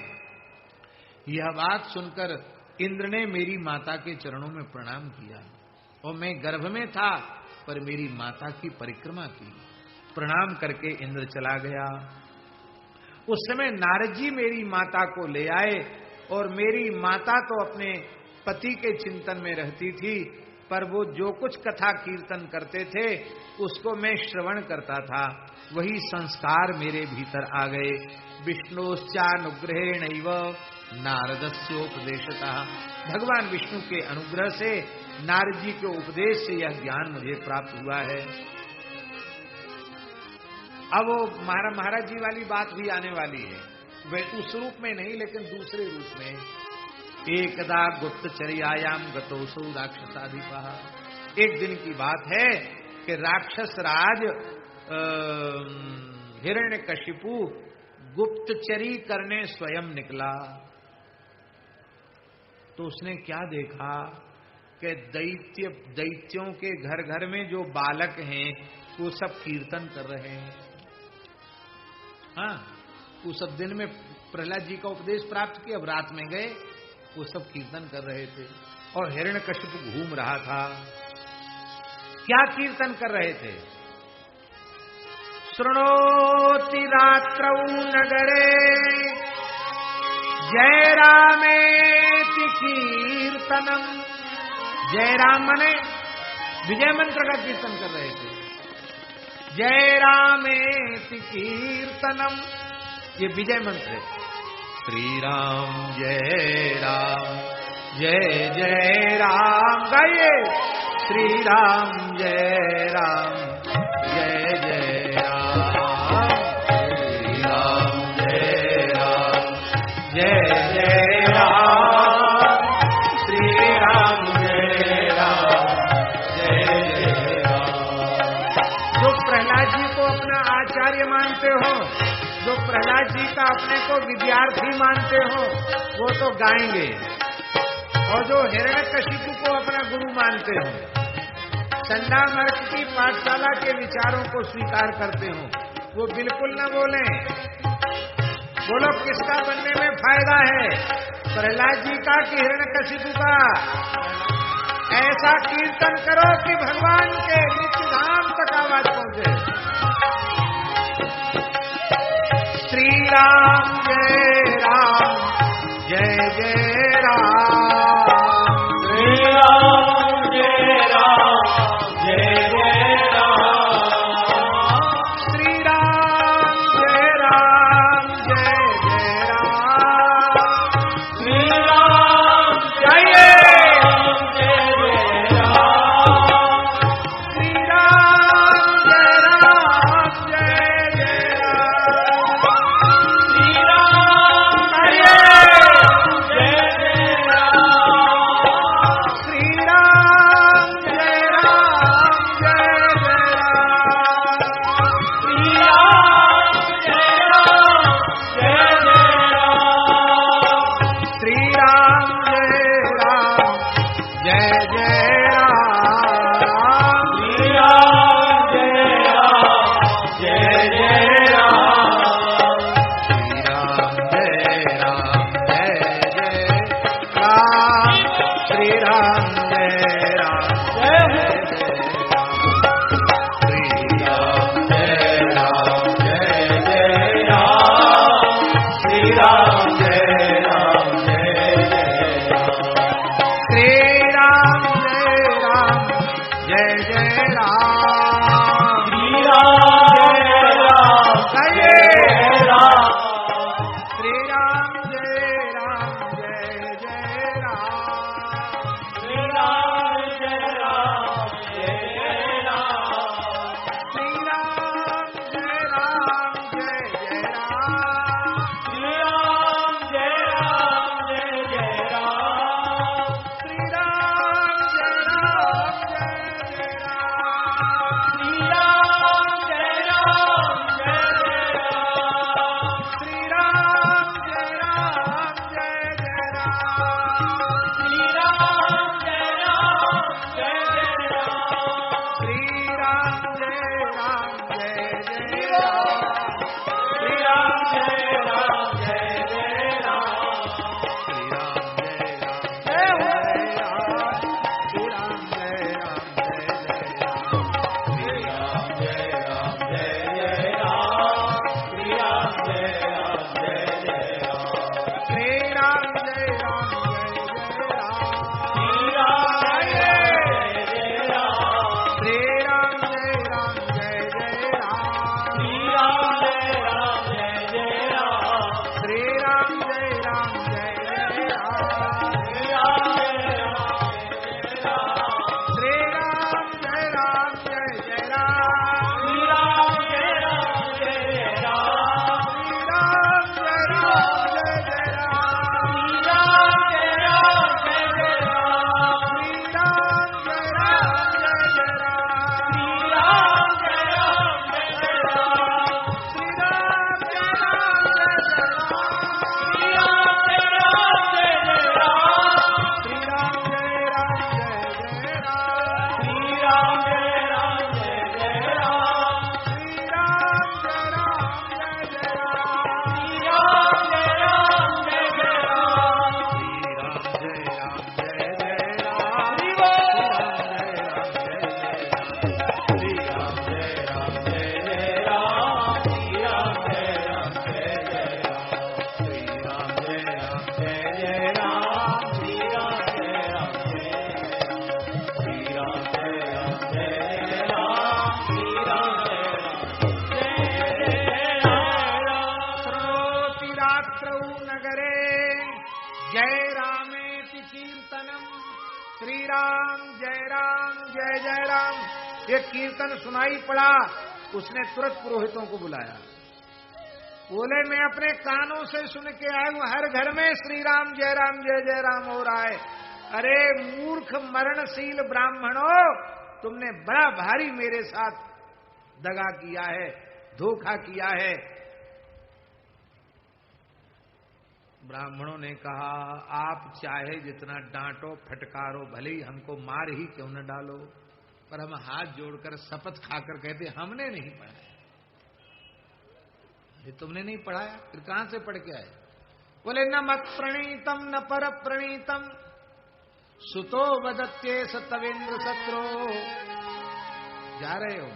A: यह बात सुनकर इंद्र ने मेरी माता के चरणों में प्रणाम किया, और मैं गर्भ में था पर मेरी माता की परिक्रमा की। प्रणाम करके इंद्र चला गया। उस समय नारद जी मेरी माता को ले आए, और मेरी माता तो अपने पति के चिंतन में रहती थी, पर वो जो कुछ कथा कीर्तन करते थे उसको मैं श्रवण करता था। वही संस्कार मेरे भीतर आ गए। विष्णुश्चानुग्रहेणैव नारदस्योपदेशतः। भगवान विष्णु के अनुग्रह से, नारद जी के उपदेश से यह ज्ञान मुझे प्राप्त हुआ है। अब वो महाराज जी वाली बात भी आने वाली है, वे उस रूप में नहीं लेकिन दूसरे रूप में। एकदा गुप्तचर्यायाम गतोसौ राक्षसाधिपा। एक दिन की बात है कि राक्षस राज हिरण्यकशिपु गुप्तचरी करने स्वयं निकला। तो उसने क्या देखा कि दैत्यों के घर घर में जो बालक हैं वो सब कीर्तन कर रहे हैं। हाँ, वो सब दिन में प्रहलाद जी का उपदेश प्राप्त किया, अब रात में गए, वो सब कीर्तन कर रहे थे, और हिरण्यकशिपु घूम रहा था। क्या कीर्तन कर रहे थे? शृणोति रात्रौ नगरे जय रामेति कीर्तनम। जय राम मने विजय मंत्र का कीर्तन कर रहे थे। जय रामेति कीर्तनम, ये विजय मंत्र है। श्री राम जय जय राम गाइए। श्री राम जय जय राम। श्री राम जय जय राम। श्री राम जय जय राम। जो प्रहलाद जी को अपना आचार्य मानते हो, जो प्रहलाद जी का अपने को विद्यार्थी मानते हो, वो तो गाएंगे, और जो हिरण्यकशिपु को अपना गुरु मानते हो, चंडामर्क की पाठशाला के विचारों को स्वीकार करते हो, वो बिल्कुल न बोलें। बोलो किसका बनने में फायदा है, प्रहलाद जी का कि हिरण्यकशिपु का? ऐसा कीर्तन करो कि भगवान के नित्य धाम तक आवाज पहुंचे। श्री राम जय जय राम। श्री राम जय जय राम। श्री राम जय जय राम। श्री राम जय जय राम। श्री राम जय जय ये कीर्तन सुनाई पड़ा, उसने तुरंत पुरोहितों को बुलाया। बोले मैं अपने कानों से सुन के आया हूं, हर घर में श्री राम जय राम हो रहा है। अरे मूर्ख मरणशील ब्राह्मणों, तुमने बड़ा भारी मेरे साथ दगा किया है, धोखा किया है। ब्राह्मणों ने कहा आप चाहे जितना डांटो फटकारो, भले ही हमको मार ही क्यों न डालो, पर हम हाथ जोड़कर शपथ खाकर कहते हमने नहीं पढ़ाया। ये तुमने नहीं पढ़ाया, फिर कहां से पढ़ के आए? बोले न मत प्रणीतम न पर प्रणीतम सुतो वदत्ये सतवेन्द्र सत्रो। जा रहे हो?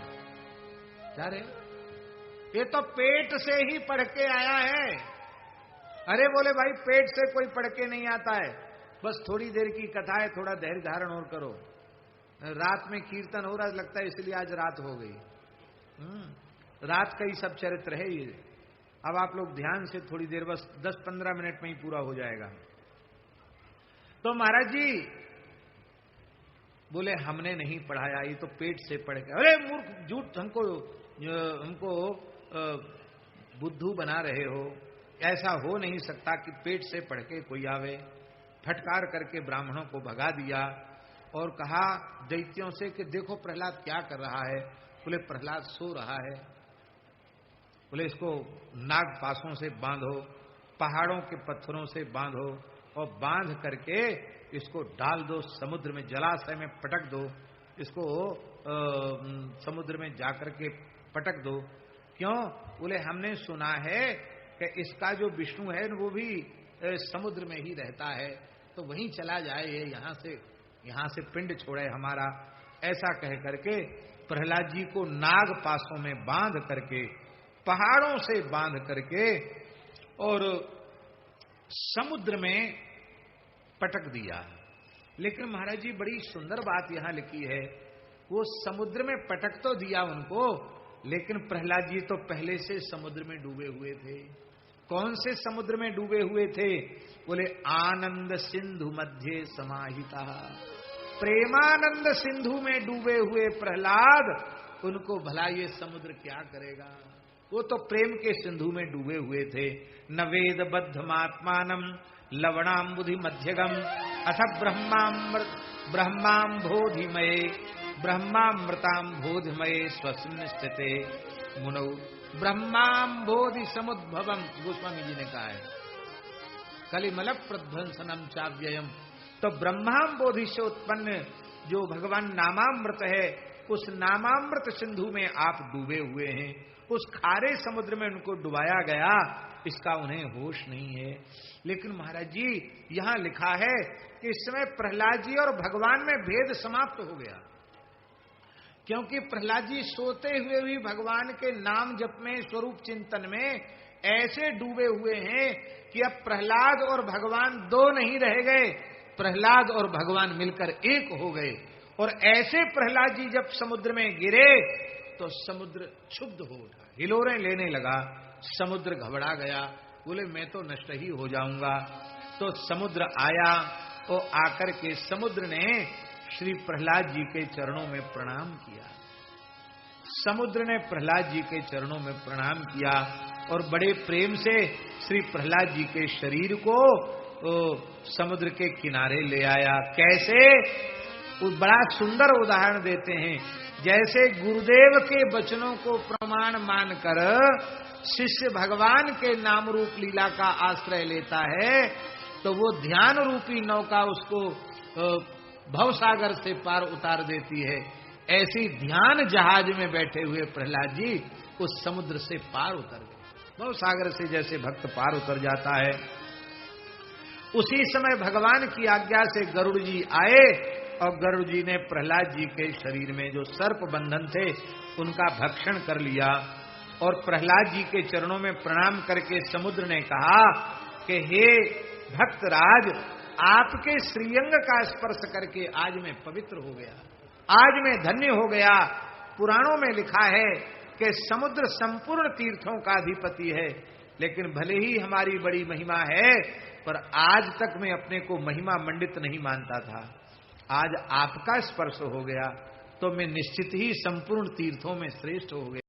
A: ये तो पेट से ही पढ़ के आया है। अरे बोले भाई पेट से कोई पढ़ के नहीं आता है, बस थोड़ी देर की कथा है, थोड़ा धैर्य धारण और करो। रात में कीर्तन हो रहा लगता है इसलिए आज रात हो गई। रात का ही सब चरित्र है ये। अब आप लोग ध्यान से थोड़ी देर, बस 10-15 मिनट में ही पूरा हो जाएगा। तो महाराज जी बोले हमने नहीं पढ़ाया, ये तो पेट से पढ़ के। अरे मूर्ख झूठ, हमको बुद्धू बना रहे हो। ऐसा हो नहीं सकता कि पेट से पढ़ के कोई आवे। फटकार करके ब्राह्मणों को भगा दिया और कहा दैत्यों से कि देखो प्रहलाद क्या कर रहा है। बोले प्रहलाद सो रहा है। बोले इसको नागपाशों से बांधो, पहाड़ों के पत्थरों से बांधो और बांध करके इसको डाल दो समुद्र में, जलाशय में पटक दो। इसको समुद्र में जाकर के पटक दो। क्यों? बोले हमने सुना है कि इसका जो विष्णु है वो भी समुद्र में ही रहता है, तो वहीं चला जाए, ये यहाँ से पिंड छोड़े हमारा। ऐसा कह करके प्रहलाद जी को नाग पासों में बांध करके, पहाड़ों से बांध करके और समुद्र में पटक दिया। लेकिन महाराज जी बड़ी सुंदर बात यहां लिखी है, वो समुद्र में पटक तो दिया उनको, लेकिन प्रहलाद जी तो पहले से समुद्र में डूबे हुए थे। कौन से समुद्र में डूबे हुए थे? बोले आनंद सिंधु मध्य समाहिता। प्रेमानंद सिंधु में डूबे हुए प्रहलाद, उनको भला ये समुद्र क्या करेगा? वो तो प्रेम के सिंधु में डूबे हुए थे। न वेद बद्धमात्मानम लवणाम्बुधि मध्यगम अथ ब्रह्माम्भोधिमये स्वस्मिन् स्थिते मुनौ ब्रह्माम्भोधि समुद्भवम। गोस्वामी जी ने कहा है कलिमल प्रध्वंसनम चाव्ययम। तो ब्रह्माम्बोधि से उत्पन्न जो भगवान नामामृत है, उस नामामृत सिंधु में आप डूबे हुए हैं, उस खारे समुद्र में उनको डुबाया गया, इसका उन्हें होश नहीं है। लेकिन महाराज जी यहां लिखा है कि इस समय प्रहलाद जी और भगवान में भेद समाप्त हो गया, क्योंकि प्रहलाद जी सोते हुए भी भगवान के नाम जप में, स्वरूप चिंतन में ऐसे डूबे हुए हैं कि अब प्रहलाद और भगवान दो नहीं रह गए, प्रहलाद और भगवान मिलकर एक हो गए। और ऐसे प्रहलाद जी जब समुद्र में गिरे तो समुद्र क्षुब्ध हो उठा, हिलोरें लेने लगा, समुद्र घबरा गया, बोले मैं तो नष्ट ही हो जाऊंगा। तो समुद्र आया और आकर के समुद्र ने श्री प्रहलाद जी के चरणों में प्रणाम किया। समुद्र ने प्रहलाद जी के चरणों में प्रणाम किया और बड़े प्रेम से श्री प्रहलाद जी के शरीर को समुद्र के किनारे ले आया। कैसे? बड़ा सुंदर उदाहरण देते हैं, जैसे गुरुदेव के वचनों को प्रमाण मानकर शिष्य भगवान के नाम रूप लीला का आश्रय लेता है, तो वो ध्यान रूपी नौका उसको भवसागर से पार उतार देती है। ऐसी ध्यान जहाज में बैठे हुए प्रहलाद जी उस समुद्र से पार उतर गए, भवसागर से जैसे भक्त पार उतर जाता है। उसी समय भगवान की आज्ञा से गरुड़ जी आए और गरुड़ जी ने प्रहलाद जी के शरीर में जो सर्प बंधन थे उनका भक्षण कर लिया। और प्रहलाद जी के चरणों में प्रणाम करके समुद्र ने कहा कि हे भक्तराज, आपके श्रीअंग का स्पर्श करके आज मैं पवित्र हो गया, आज मैं धन्य हो गया। पुराणों में लिखा है कि समुद्र संपूर्ण तीर्थों का अधिपति है, लेकिन भले ही हमारी बड़ी महिमा है, पर आज तक मैं अपने को महिमा मंडित नहीं मानता था। आज आपका स्पर्श हो गया तो मैं निश्चित ही संपूर्ण तीर्थों में श्रेष्ठ हो गया।